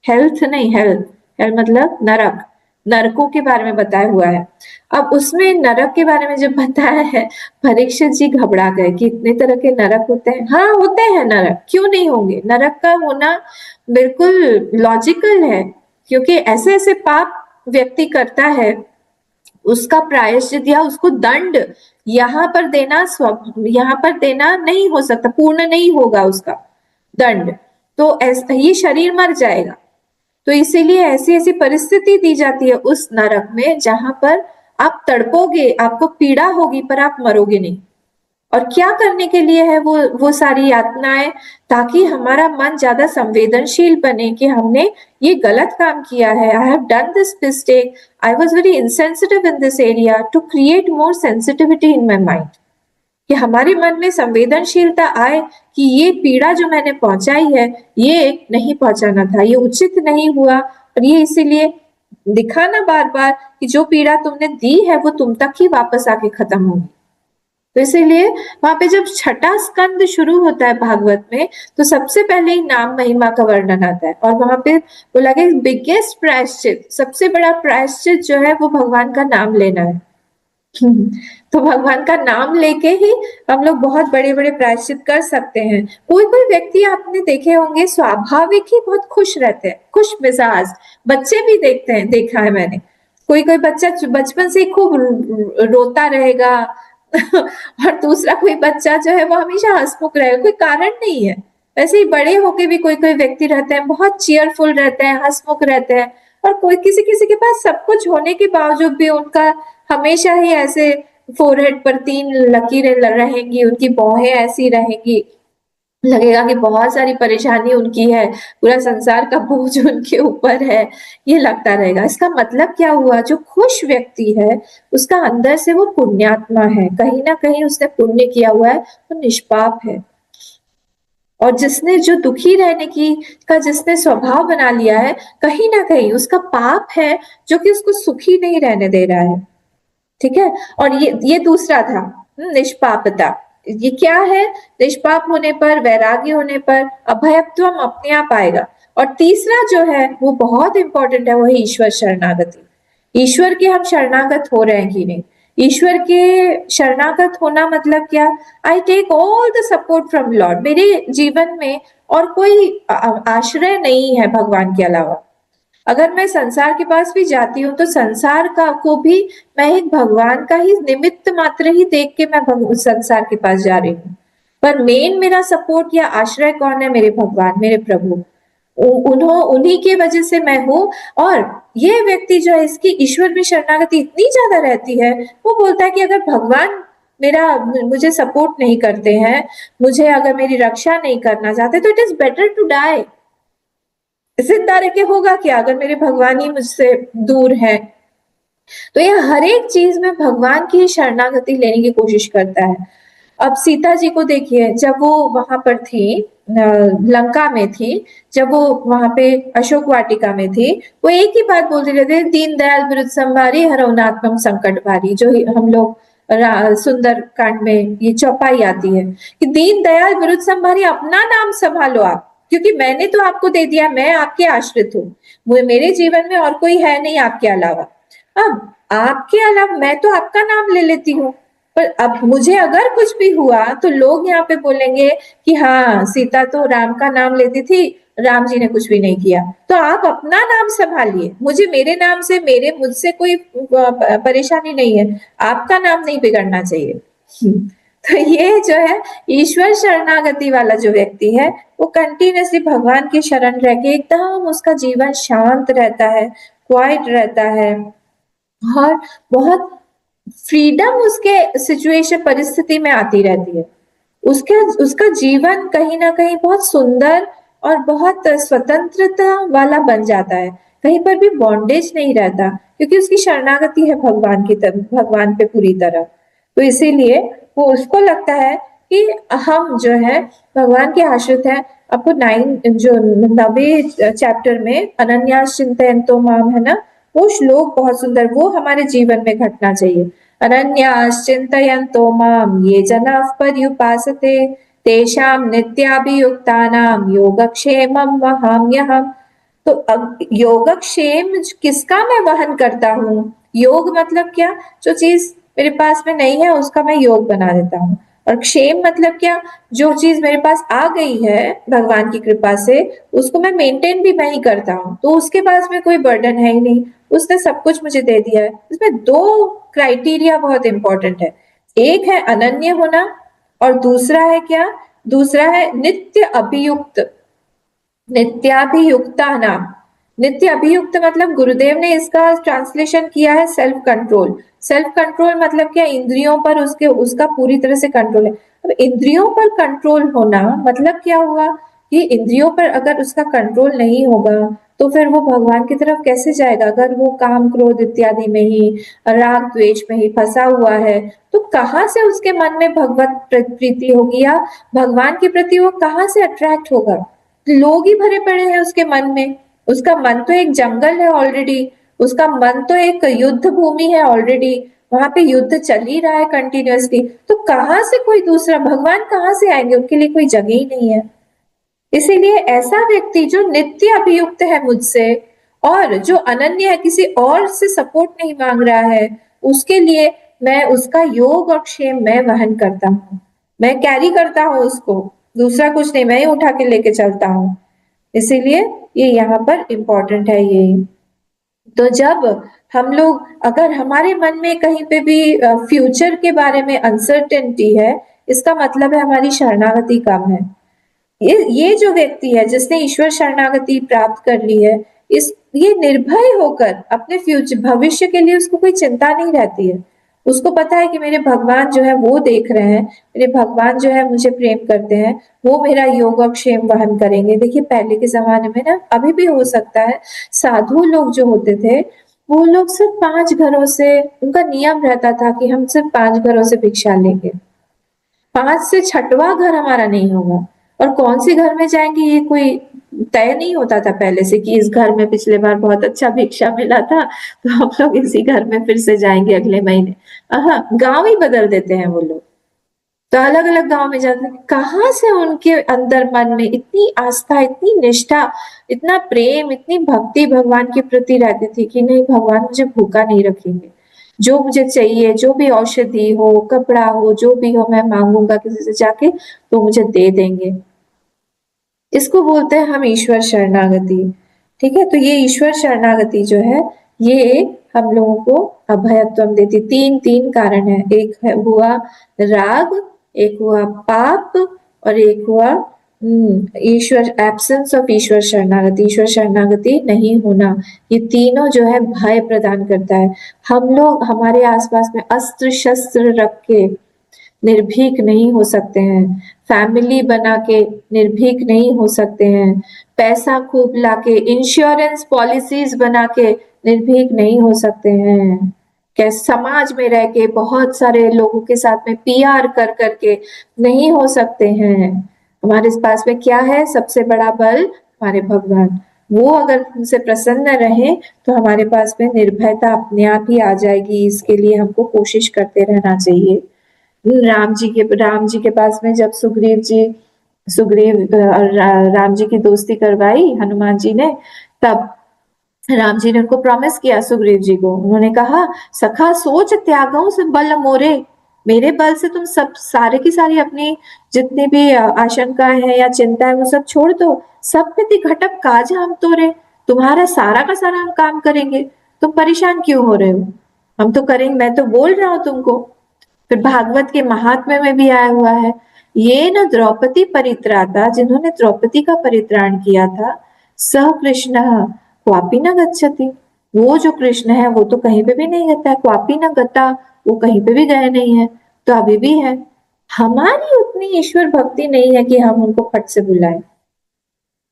हेल्थ नहीं, हेल्थ, हेल मतलब नरक, नरकों के बारे में बताया हुआ है। अब उसमें नरक के बारे में जब बताया है, परीक्षित जी घबरा गए कि इतने तरह के नरक होते हैं। हाँ होते हैं नरक, क्यों नहीं होंगे, नरक का होना बिल्कुल लॉजिकल है, क्योंकि ऐसे ऐसे पाप व्यक्ति करता है, उसका प्रायश्चित या उसको दंड यहाँ पर देना नहीं हो सकता, पूर्ण नहीं होगा उसका दंड, तो ये शरीर मर जाएगा। तो इसीलिए ऐसी ऐसी परिस्थिति दी जाती है उस नरक में जहां पर आप तड़पोगे, आपको पीड़ा होगी, पर आप मरोगे नहीं। और क्या करने के लिए है वो सारी यातनाएं, ताकि हमारा मन ज्यादा संवेदनशील बने कि हमने ये गलत काम किया है, I have done this mistake, I was very insensitive in this area, to create more sensitivity in my mind, कि हमारे मन में संवेदनशीलता आए कि ये पीड़ा जो मैंने पहुंचाई है ये नहीं पहुंचाना था, ये उचित नहीं हुआ, और ये इसीलिए दिखाना बार बार कि जो पीड़ा तुमने दी है वो तुम तक ही वापस आके खत्म होगी। तो इसीलिए वहां पे जब छठा स्कंद शुरू होता है भागवत में, तो सबसे पहले ही नाम महिमा का वर्णन आता है, और वहां पे बोला गया बिगेस्ट प्रायश्चित, सबसे बड़ा प्रायश्चित जो है वो भगवान का नाम लेना है। तो भगवान का नाम लेके ही हम लोग बहुत बड़े बड़े प्रायश्चित कर सकते हैं। कोई कोई व्यक्ति आपने देखे होंगे स्वाभाविक ही बहुत खुश रहते हैं, खुश मिजाज, बच्चे भी देखा है मैंने। कोई कोई बच्चा बचपन से ही खूब रोता रहेगा और दूसरा कोई बच्चा जो है वो हमेशा हंसमुख रहेगा, कोई कारण नहीं है। वैसे ही बड़े होके भी कोई कोई व्यक्ति रहते हैं बहुत चीयरफुल रहते हैं, हंसमुख रहते हैं, और कोई किसी किसी के पास सब कुछ होने के बावजूद भी उनका हमेशा ही ऐसे फोरहेड पर 3 लकीरें रहेंगी, उनकी भौहें ऐसी रहेंगी, लगेगा कि बहुत सारी परेशानी उनकी है, पूरा संसार का बोझ उनके ऊपर है, ये लगता रहेगा। इसका मतलब क्या हुआ, जो खुश व्यक्ति है उसका अंदर से वो पुण्यात्मा है, कहीं ना कहीं उसने पुण्य किया हुआ है, वो निष्पाप है। और जिसने जो दुखी रहने का जिसने स्वभाव बना लिया है, कहीं ना कहीं उसका पाप है जो कि उसको सुखी नहीं रहने दे रहा है। ठीक है, और ये दूसरा था निष्पापता। ये क्या है, निष्पाप होने पर, वैरागी होने पर अभयत्वम अपने आप आएगा। और तीसरा जो है वो बहुत इंपॉर्टेंट है, वही ईश्वर शरणागति। ईश्वर के हम शरणागत हो रहे हैं कि नहीं, ईश्वर के शरणागत होना मतलब क्या, I take all the support from Lord, मेरे जीवन में और कोई आश्रय नहीं है भगवान के अलावा। अगर मैं संसार के पास भी जाती हूँ तो संसार को भी मैं एक भगवान का ही निमित्त मात्र ही देख के मैं संसार के पास जा रही हूँ, पर मेन मेरा सपोर्ट या आश्रय कौन है, मेरे भगवान, मेरे प्रभु। उन्हीं के वजह से मैं हूँ। और ये व्यक्ति जो है, इसकी ईश्वर में शरणागति इतनी ज्यादा रहती है, वो बोलता है कि अगर भगवान मुझे सपोर्ट नहीं करते हैं, मुझे अगर मेरी रक्षा नहीं करना चाहते, तो it is better to die. जिंदा रह के होगा क्या अगर मेरे भगवान ही मुझसे दूर है। तो ये हर एक चीज में भगवान की शरणागति लेने की कोशिश करता है। अब सीता जी को देखिए, जब वो वहां पर थी, लंका में थी, जब वो वहां पे अशोक वाटिका में थी, वो एक ही बात बोलते रहते हैं, दीन दयाल बिरुद संभारी हरौनात्मम संकट भारी। जो हम लोग सुंदर कांड में ये चौपाई आती है कि दीन दयाल बिरुद संभारी, अपना नाम संभालो आप, क्योंकि मैंने तो आपको दे दिया, मैं आपके आश्रित हूँ, मेरे जीवन में और कोई है नहीं आपके अलावा। अब आपके अलावा मैं तो आपका नाम ले लेती हूँ, पर अब मुझे अगर कुछ भी हुआ तो लोग यहाँ पे बोलेंगे कि हाँ, सीता तो राम का नाम लेती थी, राम जी ने कुछ भी नहीं किया। तो आप अपना नाम संभालिए, मुझे मेरे नाम से मुझसे कोई परेशानी नहीं है, आपका नाम नहीं बिगड़ना चाहिए। तो ये जो है ईश्वर शरणागति वाला जो व्यक्ति है, वो कंटिन्यूअसली भगवान की शरण रह के एकदम उसका जीवन शांत रहता है, क्वाइट रहता है, और बहुत फ्रीडम उसके सिचुएशन परिस्थिति में आती रहती है। उसका जीवन कहीं ना कहीं बहुत सुंदर और बहुत स्वतंत्रता वाला बन जाता है, कहीं पर भी बॉन्डेज नहीं रहता, क्योंकि उसकी शरणागति है भगवान की तरफ, भगवान पे पूरी तरह। तो इसीलिए वो उसको लगता है कि हम जो है भगवान के आश्रित हैं। आपको 9वें चैप्टर में अनन्यास चिंतयन्तो माम है ना, वो श्लोक बहुत सुंदर, वो हमारे जीवन में घटना चाहिए। अनन्यास चिंतयन्तो माम ये जनाः पर्युपासते तेषां नित्याभियुक्तानां योगक्षेमं वहाम्यहम्। तो अब योगक्षेम किसका मैं वहन करता हूँ? योग मतलब क्या? जो चीज मेरे पास में नहीं है उसका मैं योग बना देता हूँ। और क्षेम मतलब क्या? जो चीज मेरे पास आ गई है भगवान की कृपा से, उसको मैं मेंटेन भी मैं ही करता हूँ, तो उसके पास में कोई बर्डन है ही नहीं, उसने सब कुछ मुझे दे दिया है। इसमें दो क्राइटेरिया बहुत इंपॉर्टेंट है, एक है अनन्य होना, और दूसरा है क्या? दूसरा है नित्य अभियुक्त, नित्याभियुक्ता नाम। नित्य अभियुक्त मतलब गुरुदेव ने इसका ट्रांसलेशन किया है सेल्फ कंट्रोल। सेल्फ कंट्रोल मतलब क्या? इंद्रियों पर उसका पूरी तरह से कंट्रोल है। अब इंद्रियों पर कंट्रोल होना मतलब क्या हुआ कि इंद्रियों पर अगर उसका कंट्रोल नहीं होगा तो फिर वो भगवान की तरफ कैसे जाएगा? अगर वो काम क्रोध इत्यादि में ही, राग द्वेष में ही फंसा हुआ है, तो कहाँ से उसके मन में भगवत प्रीति होगी, या भगवान के प्रति वो कहाँ से अट्रैक्ट होगा? लोग ही भरे पड़े हैं उसके मन में, उसका मन तो एक जंगल है ऑलरेडी, उसका मन तो एक युद्ध भूमि है ऑलरेडी, वहां पे युद्ध चल ही रहा है कंटिन्यूअसली। तो कहाँ से कोई दूसरा भगवान कहाँ से आएंगे? उनके लिए कोई जगह ही नहीं है। इसीलिए ऐसा व्यक्ति जो नित्य अभियुक्त है मुझसे, और जो अनन्य है, किसी और से सपोर्ट नहीं मांग रहा है, उसके लिए मैं उसका योग और क्षेम मैं वहन करता हूँ, मैं कैरी करता हूँ उसको, दूसरा कुछ नहीं, मैं ही उठा के लेके चलता हूँ। इसीलिए ये यहाँ पर इम्पोर्टेंट है ये। तो जब हम लोग, अगर हमारे मन में कहीं पे भी फ्यूचर के बारे में अनसर्टेनिटी है, इसका मतलब है हमारी शरणागति कम है। ये जो व्यक्ति है जिसने ईश्वर शरणागति प्राप्त कर ली है, ये निर्भय होकर अपने फ्यूचर भविष्य के लिए उसको कोई चिंता नहीं रहती है। उसको पता है कि मेरे भगवान जो है वो देख रहे हैं, मेरे भगवान जो है मुझे प्रेम करते हैं, वो मेरा योग और क्षेम वहन करेंगे। देखिए पहले के जमाने में ना, अभी भी हो सकता है, साधु लोग जो होते थे वो लोग सिर्फ 5 घरों से, उनका नियम रहता था कि हम सिर्फ 5 घरों से भिक्षा लेंगे, 5 से 6वां घर हमारा नहीं होगा। और कौन से घर में जाएंगे ये कोई तय नहीं होता था पहले से कि इस घर में पिछले बार बहुत अच्छा भिक्षा मिला था तो हम लोग इसी घर में फिर से जाएंगे अगले महीने। गांव ही बदल देते हैं वो लोग, तो अलग अलग गांव में जाते हैं। कहाँ से उनके अंदर मन में इतनी आस्था, इतनी निष्ठा, इतना प्रेम, इतनी भक्ति भगवान के प्रति रहती थी कि नहीं, भगवान मुझे भूखा नहीं रखेंगे, जो मुझे चाहिए, जो भी औषधि हो, कपड़ा हो, जो भी हो, मैं मांगूंगा किसी से जाके तो मुझे दे देंगे। इसको बोलते हैं हम ईश्वर शरणागति। ठीक है, तो ये ईश्वर शरणागति जो है ये हम लोगों को अभयत्व देती। 3 कारण है, एक हुआ राग, एक हुआ पाप, और एक हुआ ईश्वर, एब्सेंस ऑफ ईश्वर शरणागति, ईश्वर शरणागति नहीं होना, ये तीनों जो है भय प्रदान करता है। हम लोग हमारे आसपास में अस्त्र शस्त्र रख के निर्भीक नहीं हो सकते हैं, फैमिली बना के निर्भीक नहीं हो सकते हैं, पैसा खूब लाके इंश्योरेंस पॉलिसीज बना के निर्भीक नहीं हो सकते हैं, क्या समाज में रह के बहुत सारे लोगों के साथ में पीआर कर करके नहीं हो सकते हैं। हमारे पास में क्या है? सबसे बड़ा बल हमारे भगवान। वो अगर हमसे प्रसन्न रहे तो हमारे पास में निर्भयता अपने आप ही आ जाएगी। इसके लिए हमको कोशिश करते रहना चाहिए। राम जी के पास में जब राम जी की दोस्ती करवाई हनुमान जी ने, तब राम जी ने उनको प्रॉमिस किया सुग्रीव जी को। उन्होंने कहा, सखा सोच त्यागों से बल मोरे, मेरे बल से तुम सब सारे की सारी अपनी जितनी भी आशंकाएं हैं या चिंता है वो सब छोड़ दो। सब प्रति घटक काज हम तोरे, तुम्हारा सारा का सारा हम काम करेंगे, तुम परेशान क्यों हो रहे हो? हम तो करेंगे, मैं तो बोल रहा हूं तुमको। फिर भागवत के महात्म्य में भी आया हुआ है, ये न द्रौपदी परित्राता, जिन्होंने द्रौपदी का परित्राण किया था, स कृष्ण क्वापि न गच्छति, वो जो कृष्ण है वो तो कहीं पे भी नहीं गता है। क्वापि न गता, वो कहीं पे भी गए नहीं है, तो अभी भी है। हमारी उतनी ईश्वर भक्ति नहीं है कि हम उनको फट से बुलाएं।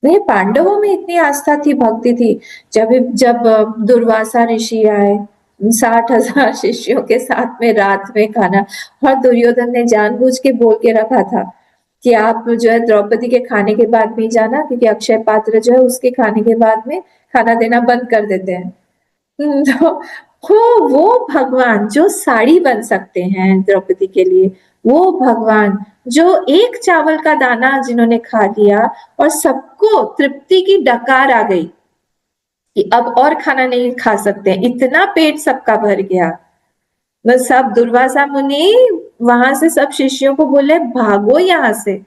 नहीं, पांडवों में इतनी आस्था थी, भक्ति थी। जब दुर्वासा ऋषि आए 60,000 शिष्यों के साथ में रात में खाना, और दुर्योधन ने जानबूझ के बोल के रखा था कि आप जो है द्रौपदी के खाने के बाद में जाना, क्योंकि अक्षय पात्र जो है उसके खाने के बाद में खाना देना बंद कर देते हैं। तो वो भगवान जो साड़ी बन सकते हैं द्रौपदी के लिए, वो भगवान जो एक चावल का दाना जिन्होंने खा लिया और सबको तृप्ति की डकार आ गई कि अब और खाना नहीं खा सकते, इतना पेट सबका भर गया। बस सब दुर्वासा मुनि वहां से सब शिष्यों को बोले, भागो यहाँ से,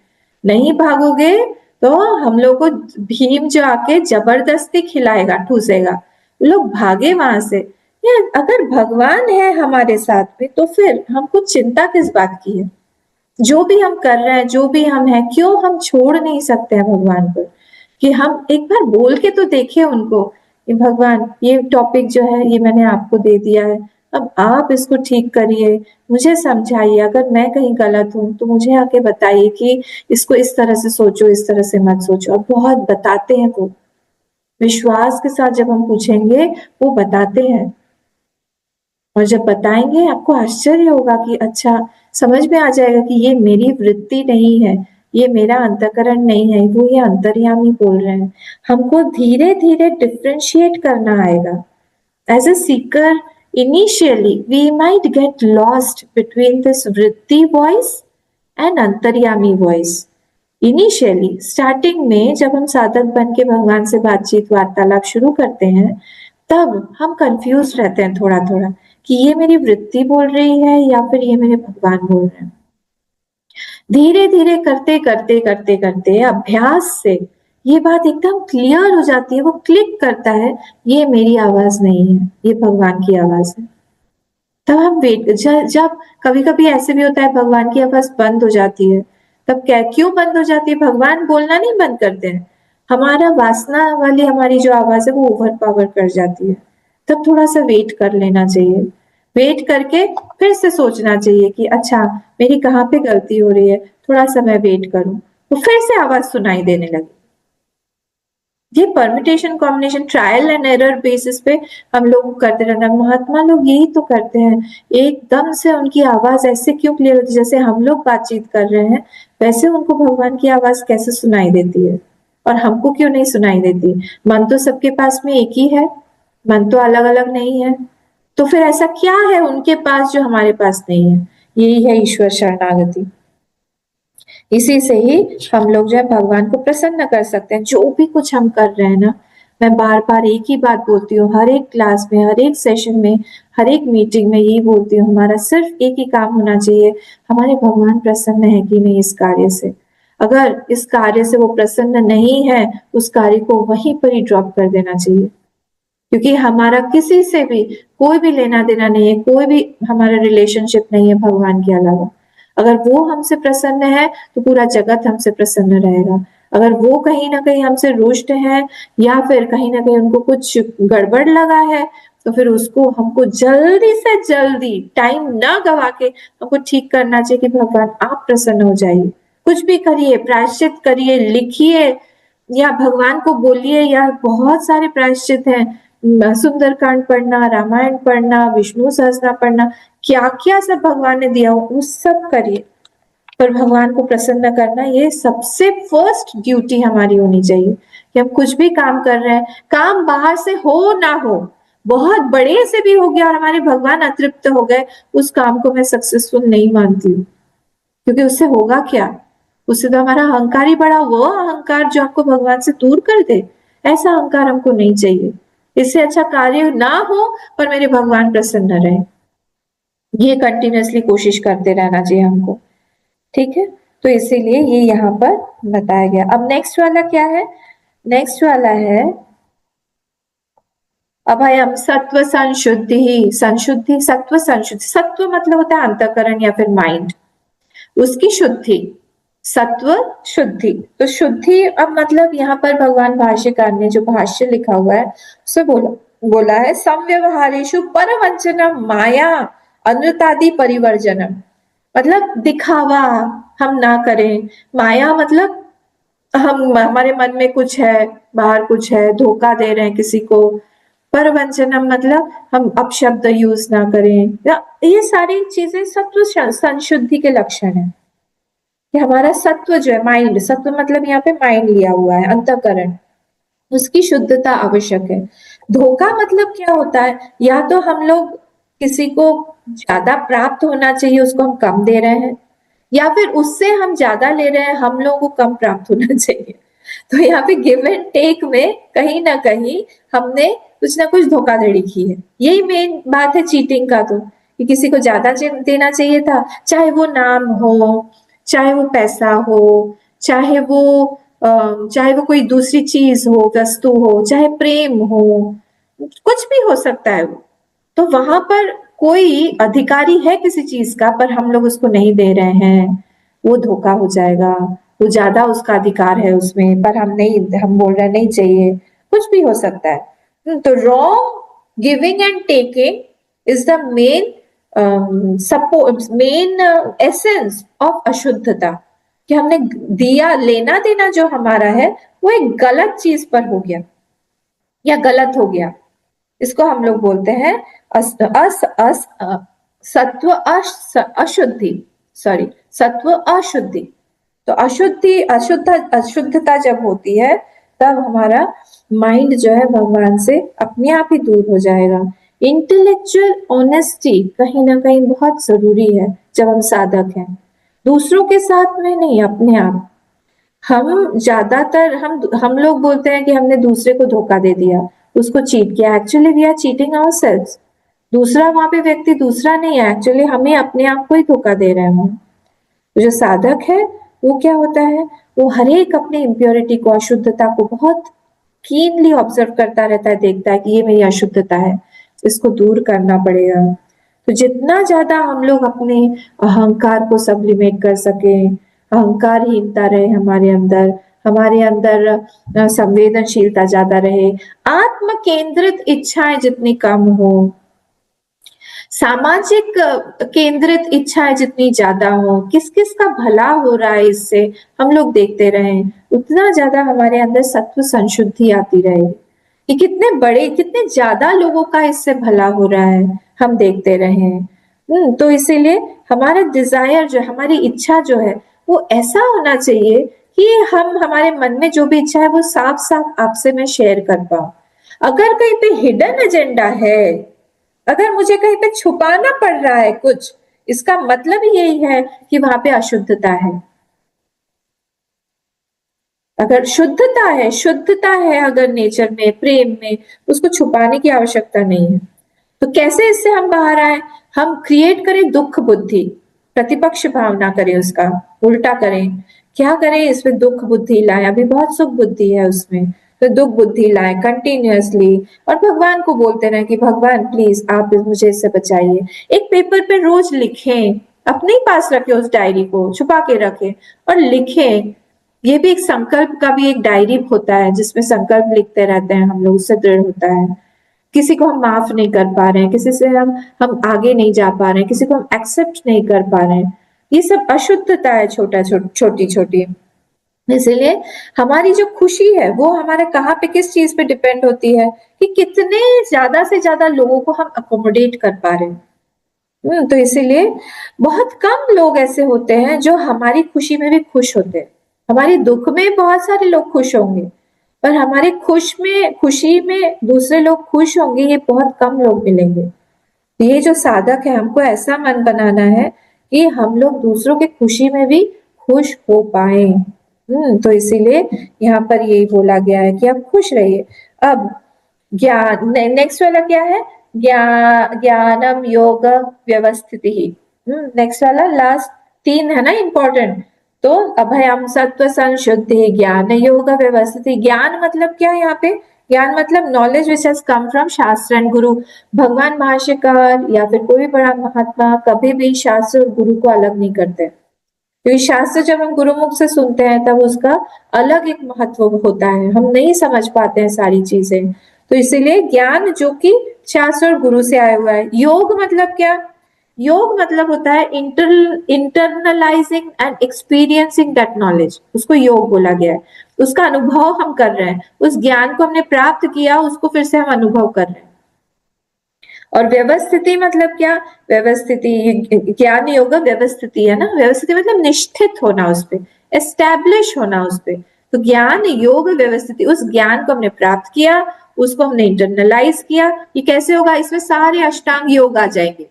नहीं भागोगे तो हम लोग को भीम जो आके जबरदस्ती खिलाएगा, ठूसेगा। लोग भागे वहां से। ये अगर भगवान है हमारे साथ में तो फिर हमको चिंता किस बात की है? जो भी हम कर रहे हैं, जो भी हम हैं, क्यों हम छोड़ नहीं सकते हैं भगवान पर? कि हम एक बार बोल के तो देखें उनको कि भगवान ये टॉपिक जो है ये मैंने आपको दे दिया है, अब आप इसको ठीक करिए, मुझे समझाइए, अगर मैं कहीं गलत हूं तो मुझे आके बताइए कि इसको इस तरह से सोचो, इस तरह से मत सोचो। और बहुत बताते हैं वो, विश्वास के साथ जब हम पूछेंगे वो बताते हैं। और जब बताएंगे आपको आश्चर्य होगा कि अच्छा, समझ में आ जाएगा कि ये मेरी वृत्ति नहीं है, ये मेरा अंतःकरण नहीं है, वो ये अंतर्यामी बोल रहे हैं। हमको धीरे धीरे डिफरेंशिएट करना आएगा। As a seeker, initially we might get lost between this vritti voice and antaryami voice. Initially, starting में जब हम साधक बन के भगवान से बातचीत वार्तालाप शुरू करते हैं, तब हम कंफ्यूज रहते हैं थोड़ा थोड़ा कि ये मेरी वृत्ति बोल रही है या फिर ये मेरे भगवान बोल रहे हैं। धीरे धीरे करते करते करते करते अभ्यास से ये बात एकदम क्लियर हो जाती है, वो क्लिक करता है, ये मेरी आवाज नहीं है, ये भगवान की आवाज है। तब हम वेट, जब कभी कभी ऐसे भी होता है भगवान की आवाज बंद हो जाती है, तब क्या, क्यों बंद हो जाती है? भगवान बोलना नहीं बंद करते हैं, हमारा वासना वाली हमारी जो आवाज है वो ओवर पावर कर जाती है। तब थोड़ा सा वेट कर लेना चाहिए, वेट करके फिर से सोचना चाहिए कि अच्छा मेरी कहाँ पे गलती हो रही है, थोड़ा सा मैं वेट करूं, तो फिर से आवाज सुनाई देने लगी। ये permutation combination trial and error basis पे हम लोग करते रहना। महात्मा लोग यही तो करते हैं, एकदम से उनकी आवाज ऐसे क्यों क्लियर होती है, जैसे हम लोग बातचीत कर रहे हैं वैसे उनको भगवान की आवाज कैसे सुनाई देती है, और हमको क्यों नहीं सुनाई देती? मन तो सबके पास में एक ही है, मन तो अलग अलग नहीं है, तो फिर ऐसा क्या है उनके पास जो हमारे पास नहीं है? यही है ईश्वर शरणागति। इसी से ही हम लोग जो है भगवान को प्रसन्न कर सकते हैं। जो भी कुछ हम कर रहे हैं ना, मैं बार बार एक ही बात बोलती हूँ, हर एक क्लास में, हर एक सेशन में, हर एक मीटिंग में यही बोलती हूँ, हमारा सिर्फ एक ही काम होना चाहिए, हमारे भगवान प्रसन्न है कि नहीं इस कार्य से। अगर इस कार्य से वो प्रसन्न नहीं है, उस कार्य को वहीं पर ही ड्रॉप कर देना चाहिए, क्योंकि हमारा किसी से भी कोई भी लेना देना नहीं है, कोई भी हमारा रिलेशनशिप नहीं है भगवान के अलावा। अगर वो हमसे प्रसन्न है तो पूरा जगत हमसे प्रसन्न रहेगा। अगर वो कहीं ना कहीं हमसे रुष्ट है या फिर कहीं ना कहीं उनको कुछ गड़बड़ लगा है, तो फिर उसको हमको जल्दी से जल्दी टाइम ना गवा के हमको ठीक करना चाहिए कि भगवान आप प्रसन्न हो जाइए। कुछ भी करिए, प्रायश्चित करिए, लिखिए या भगवान को बोलिए, या बहुत सारे प्रायश्चित हैं, सुंदरकांड पढ़ना, रामायण पढ़ना, विष्णु सहस्त्रनाम पढ़ना, क्या क्या सब भगवान ने दिया हो वो सब करिए। पर भगवान को प्रसन्न करना ये सबसे फर्स्ट ड्यूटी हमारी होनी चाहिए कि हम कुछ भी काम कर रहे हैं, काम बाहर से हो ना हो, बहुत बड़े से भी हो गया और हमारे भगवान अतृप्त हो गए, उस काम को मैं सक्सेसफुल नहीं मानती हूँ। क्योंकि उससे होगा क्या? उससे तो हमारा अहंकार ही बढ़ा, वो अहंकार जो आपको भगवान से दूर कर दे, ऐसा अहंकार हमको नहीं चाहिए। इससे अच्छा कार्य ना हो पर मेरे भगवान प्रसन्न रहे, ये कंटिन्यूअसली कोशिश करते रहना चाहिए हमको। ठीक है, तो इसीलिए ये यहाँ पर बताया गया। अब नेक्स्ट वाला क्या है? नेक्स्ट वाला है अभयम सत्व संशुद्धि। संशुद्धि, सत्व संशुद्धि, सत्व मतलब होता है अंतःकरण या फिर माइंड, उसकी शुद्धि, सत्व शुद्धि। तो शुद्धि अब मतलब यहाँ पर भगवान भाष्यकार ने जो भाष्य लिखा हुआ है उसे बोला है संव्यवहारेषु परवंचनम माया अनृतादि परिवर्जनम, मतलब दिखावा हम ना करें। माया मतलब हमारे मन में कुछ है, बाहर कुछ है, धोखा दे रहे हैं किसी को। परवंचनम मतलब हम अपशब्द यूज ना करें, ये सारी चीजें सत्व संशुद्धि के लक्षण है। कि हमारा सत्व जो है, माइंड, सत्व मतलब यहाँ पे माइंड लिया हुआ है, अंतःकरण, उसकी शुद्धता आवश्यक है। धोखा मतलब क्या होता है? या तो हम लोग किसी को ज्यादा प्राप्त होना चाहिए उसको हम कम दे रहे हैं, या फिर उससे हम ज्यादा ले रहे हैं, हम लोगों को कम प्राप्त होना चाहिए। तो यहाँ पे गिव एंड टेक में कहीं ना कहीं हमने कुछ ना कुछ धोखाधड़ी की है। यही मेन बात है चीटिंग का, तो कि किसी को ज्यादा देना चाहिए था, चाहे वो नाम हो, चाहे वो पैसा हो, चाहे वो कोई दूसरी चीज हो, वस्तु हो, चाहे प्रेम हो, कुछ भी हो सकता है वो। तो वहां पर कोई अधिकारी है किसी चीज का पर हम लोग उसको नहीं दे रहे हैं, वो धोखा हो जाएगा। वो ज्यादा उसका अधिकार है उसमें पर हम नहीं, हम बोल रहे नहीं चाहिए, कुछ भी हो सकता है। तो wrong giving and taking is the main essence of अशुद्धता, कि हमने दिया, लेना देना जो हमारा है वो एक गलत चीज पर हो गया या गलत हो गया। इसको हम लोग बोलते हैं सत्व अशुद्धि, सॉरी, सत्व अशुद्धि। तो अशुद्धता जब होती है तब हमारा माइंड जो है भगवान से अपने आप ही दूर हो जाएगा। इंटेलेक्चुअल ऑनेस्टी कहीं ना कहीं बहुत जरूरी है जब हम साधक हैं, दूसरों के साथ में नहीं, अपने आप। हम ज्यादातर हम लोग बोलते हैं कि हमने दूसरे को धोखा दे दिया, उसको चीट किया, actually we are cheating ourselves. दूसरा वहां पे व्यक्ति दूसरा नहीं है, एक्चुअली हमें अपने आप को ही धोखा दे रहे हैं। जो साधक है वो क्या होता है, वो हर एक अपनी इम्प्योरिटी को, अशुद्धता को बहुत कीनली ऑब्जर्व करता रहता है, देखता है कि ये मेरी अशुद्धता है, इसको दूर करना पड़ेगा। तो जितना ज्यादा हम लोग अपने अहंकार को सब्लिमेट कर सके, अहंकारहीनता रहे हमारे अंदर संवेदनशीलता ज्यादा रहे, आत्म केंद्रित इच्छाएं जितनी कम हो, सामाजिक केंद्रित इच्छाएं जितनी ज्यादा हो, किस किस का भला हो रहा है इससे हम लोग देखते रहे, उतना ज्यादा हमारे अंदर सत्व संशुद्धि आती रहेगी। कि कितने ज्यादा लोगों का इससे भला हो रहा है हम देखते रहे। तो इसीलिए हमारा डिजायर जो, हमारी इच्छा जो है वो ऐसा होना चाहिए कि हम, हमारे मन में जो भी इच्छा है वो साफ साफ आपसे मैं शेयर कर पाऊं। अगर कहीं पे हिडन एजेंडा है, अगर मुझे कहीं पे छुपाना पड़ रहा है कुछ, इसका मतलब यही है कि वहां पे अशुद्धता है। अगर शुद्धता है अगर नेचर में, प्रेम में, उसको छुपाने की आवश्यकता नहीं है। तो कैसे इससे हम बाहर आए? हम क्रिएट करें दुख बुद्धि, प्रतिपक्ष भावना करें, उसका उल्टा करें। क्या करें? इसमें दुख बुद्धि लाएं। अभी बहुत सुख बुद्धि है उसमें, तो दुख बुद्धि लाएं कंटिन्यूअसली, और भगवान को बोलते रहें कि भगवान प्लीज आप मुझे इससे बचाइए। एक पेपर पे रोज लिखें, अपने ही पास रखें, उस डायरी को छुपा के रखें और लिखें ये भी एक संकल्प का भी एक डायरी होता है जिसमें संकल्प लिखते रहते हैं हम लोग, उससे दृढ़ होता है। किसी को हम माफ नहीं कर पा रहे हैं, किसी से हम आगे नहीं जा पा रहे हैं, किसी को हम एक्सेप्ट नहीं कर पा रहे हैं, ये सब अशुद्धता है छोटी छोटी। इसलिए हमारी जो खुशी है वो हमारे कहाँ पे किस चीज पे डिपेंड होती है कि कितने ज्यादा से ज्यादा लोगों को हम अकोमोडेट कर पा रहे हैं। तो इसीलिए बहुत कम लोग ऐसे होते हैं जो हमारी खुशी में भी खुश होते हैं। हमारे दुख में बहुत सारे लोग खुश होंगे, पर हमारे खुशी में दूसरे लोग खुश होंगे, ये बहुत कम लोग मिलेंगे। ये जो साधक है, हमको ऐसा मन बनाना है कि हम लोग दूसरों के खुशी में भी खुश हो पाए। तो इसीलिए यहाँ पर यही बोला गया है कि आप खुश रहिए। अब ज्ञान, नेक्स्ट वाला क्या है? ज्ञानम योग व्यवस्थिति ही। नेक्स्ट वाला लास्ट 3 है ना इम्पोर्टेंट। तो अभयम सत्व संशुद्धि ज्ञान योग व्यवस्थिति। ज्ञान मतलब क्या यहाँ पे? ज्ञान मतलब knowledge which has come from शास्त्र एंड गुरु। भगवान भाष्यकार या फिर कोई बड़ा महात्मा कभी भी शास्त्र और गुरु को अलग नहीं करते, क्योंकि शास्त्र जब हम गुरुमुख से सुनते हैं तब उसका अलग एक महत्व होता है, हम नहीं समझ पाते हैं सारी चीजें। तो इसीलिए ज्ञान जो कि शास्त्र और गुरु से आया हुआ है। योग मतलब क्या? योग मतलब होता है internalising and experiencing that knowledge, उसको योग बोला गया है। उसका अनुभव हम कर रहे हैं, उस ज्ञान को हमने प्राप्त किया, उसको फिर से हम अनुभव कर रहे हैं। और व्यवस्थिति मतलब क्या? व्यवस्थिति, ज्ञान योग व्यवस्थिति है ना, व्यवस्थिति मतलब निष्ठित होना उस पे, एस्टैब्लिश होना उस पे। तो ज्ञान योग व्यवस्थिति, उस ज्ञान को हमने प्राप्त किया, उसको हमने इंटरनलाइज किया। ये कैसे होगा? इसमें सारे अष्टांग योग आ जाएंगे,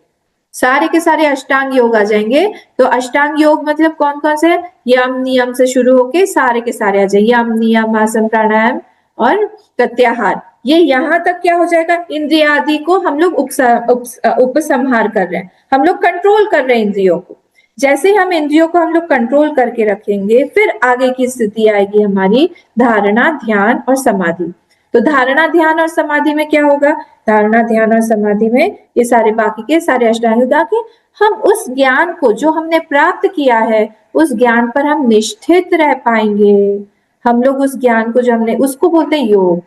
सारे के सारे अष्टांग योग आ जाएंगे। तो अष्टांग योग मतलब कौन कौन से? यम नियम से शुरू होके सारे के सारे आ जाएंगे, यम नियम आसन प्राणायाम और प्रत्याहार। ये यहाँ तक क्या हो जाएगा? इंद्रिय आदि को हम लोग उपसंहार कर रहे हैं, हम लोग कंट्रोल कर रहे हैं इंद्रियों को। जैसे हम इंद्रियों को हम लोग कंट्रोल करके रखेंगे, फिर आगे की स्थिति आएगी हमारी धारणा, ध्यान और समाधि। तो धारणा, ध्यान और समाधि में क्या होगा? धारणा, ध्यान और समाधि में ये सारे बाकी के सारे अष्टांग योग कि हम उस ज्ञान को जो हमने प्राप्त किया है, उस ज्ञान पर हम निष्ठित रह पाएंगे। हम लोग उस ज्ञान को जो हमने, उसको बोलते हैं योग।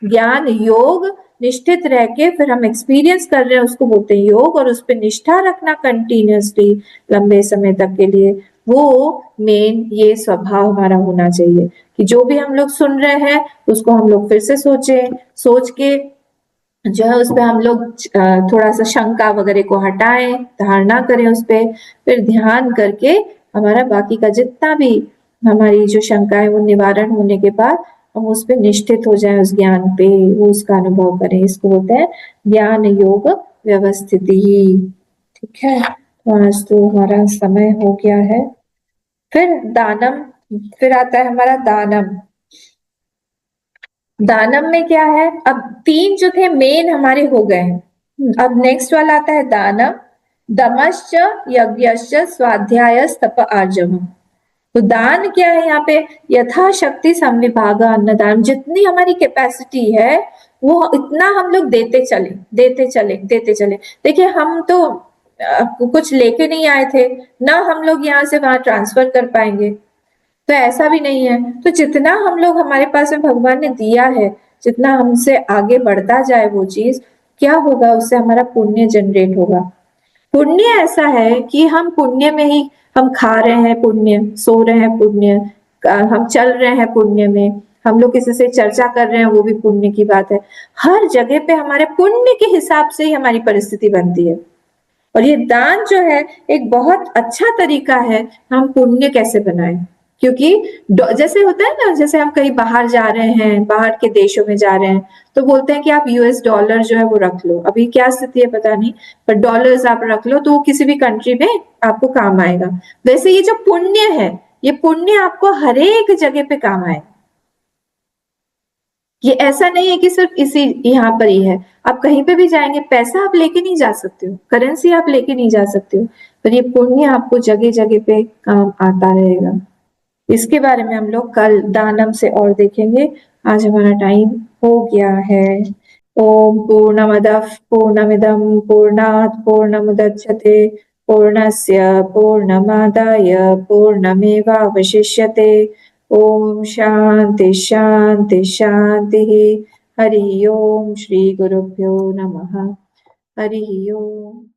ज्ञान योग निष्ठित रह के फिर हम एक्सपीरियंस कर रहे हैं, उसको बोलते हैं योग। और उस पर निष्ठा रखना कंटिन्यूअसली लंबे समय तक के लिए, वो मेन ये स्वभाव हमारा होना चाहिए कि जो भी हम लोग सुन रहे हैं उसको हम लोग फिर से सोच के जो है उस पे हम लोग थोड़ा सा शंका वगैरह को हटाएं, धारणा करें उस पे, फिर ध्यान करके हमारा बाकी का जितना भी हमारी जो शंका है वो निवारण होने के बाद हम उस पे निष्ठित हो जाएं, उस ज्ञान पे, वो उसका अनुभव करें। इसको बोलते हैं ज्ञान योग व्यवस्थिति। ठीक है, तो आज तो हमारा समय हो गया है। फिर दानम, फिर आता है हमारा दानम। दानम में क्या है? अब 3 जो थे मेन हमारे हो गए हैं। अब नेक्स्ट वाला आता है दानम। दमश्च यज्ञश्च स्वाध्यायस तप आर्जवम। तो दान क्या है यहाँ पे? यथाशक्ति समविभाग अन्नदान। जितनी हमारी कैपेसिटी है वो इतना हम लोग देते चले। देखिए हम तो कुछ लेके नहीं आए थे ना, हम लोग यहाँ से वहां ट्रांसफर कर पाएंगे, तो ऐसा भी नहीं है। तो जितना हम लोग, हमारे पास में भगवान ने दिया है, जितना हमसे आगे बढ़ता जाए वो चीज, क्या होगा? उससे हमारा पुण्य जनरेट होगा। पुण्य ऐसा है कि हम पुण्य में ही, हम खा रहे हैं पुण्य, सो रहे हैं पुण्य, हम चल रहे हैं पुण्य में, हम लोग किसी से चर्चा कर रहे हैं वो भी पुण्य की बात है। हर जगह पे हमारे पुण्य के हिसाब से ही हमारी परिस्थिति बनती है। और ये दान जो है एक बहुत अच्छा तरीका है हम पुण्य कैसे बनाएं। क्योंकि जैसे होता है ना, जैसे हम कहीं बाहर जा रहे हैं, बाहर के देशों में जा रहे हैं, तो बोलते हैं कि आप यूएस डॉलर जो है वो रख लो। अभी क्या स्थिति है पता नहीं, पर डॉलर्स आप रख लो तो वो किसी भी कंट्री में आपको काम आएगा। वैसे ये जो पुण्य है, ये पुण्य आपको हर एक जगह पे काम आए। ये ऐसा नहीं है कि सिर्फ इसी यहाँ पर ही है, आप कहीं पे भी जाएंगे, पैसा आप लेके नहीं जा सकते हो, करेंसी आप लेके नहीं जा सकते हो, पर ये पुण्य आपको जगह जगह पे काम आता रहेगा। इसके बारे में हम लोग कल दानम से और देखेंगे। आज हमारा टाइम हो गया है। ओम पूर्णमदः पूर्णमिदं पूर्णात् पूर्णमुदच्यते पूर्णस्य पूर्णमादाय पूर्णमेवावशिष्यते। ओम शांति शांति शांति। हरि ओम। श्री गुरुभ्यो नमः। हरि ओम।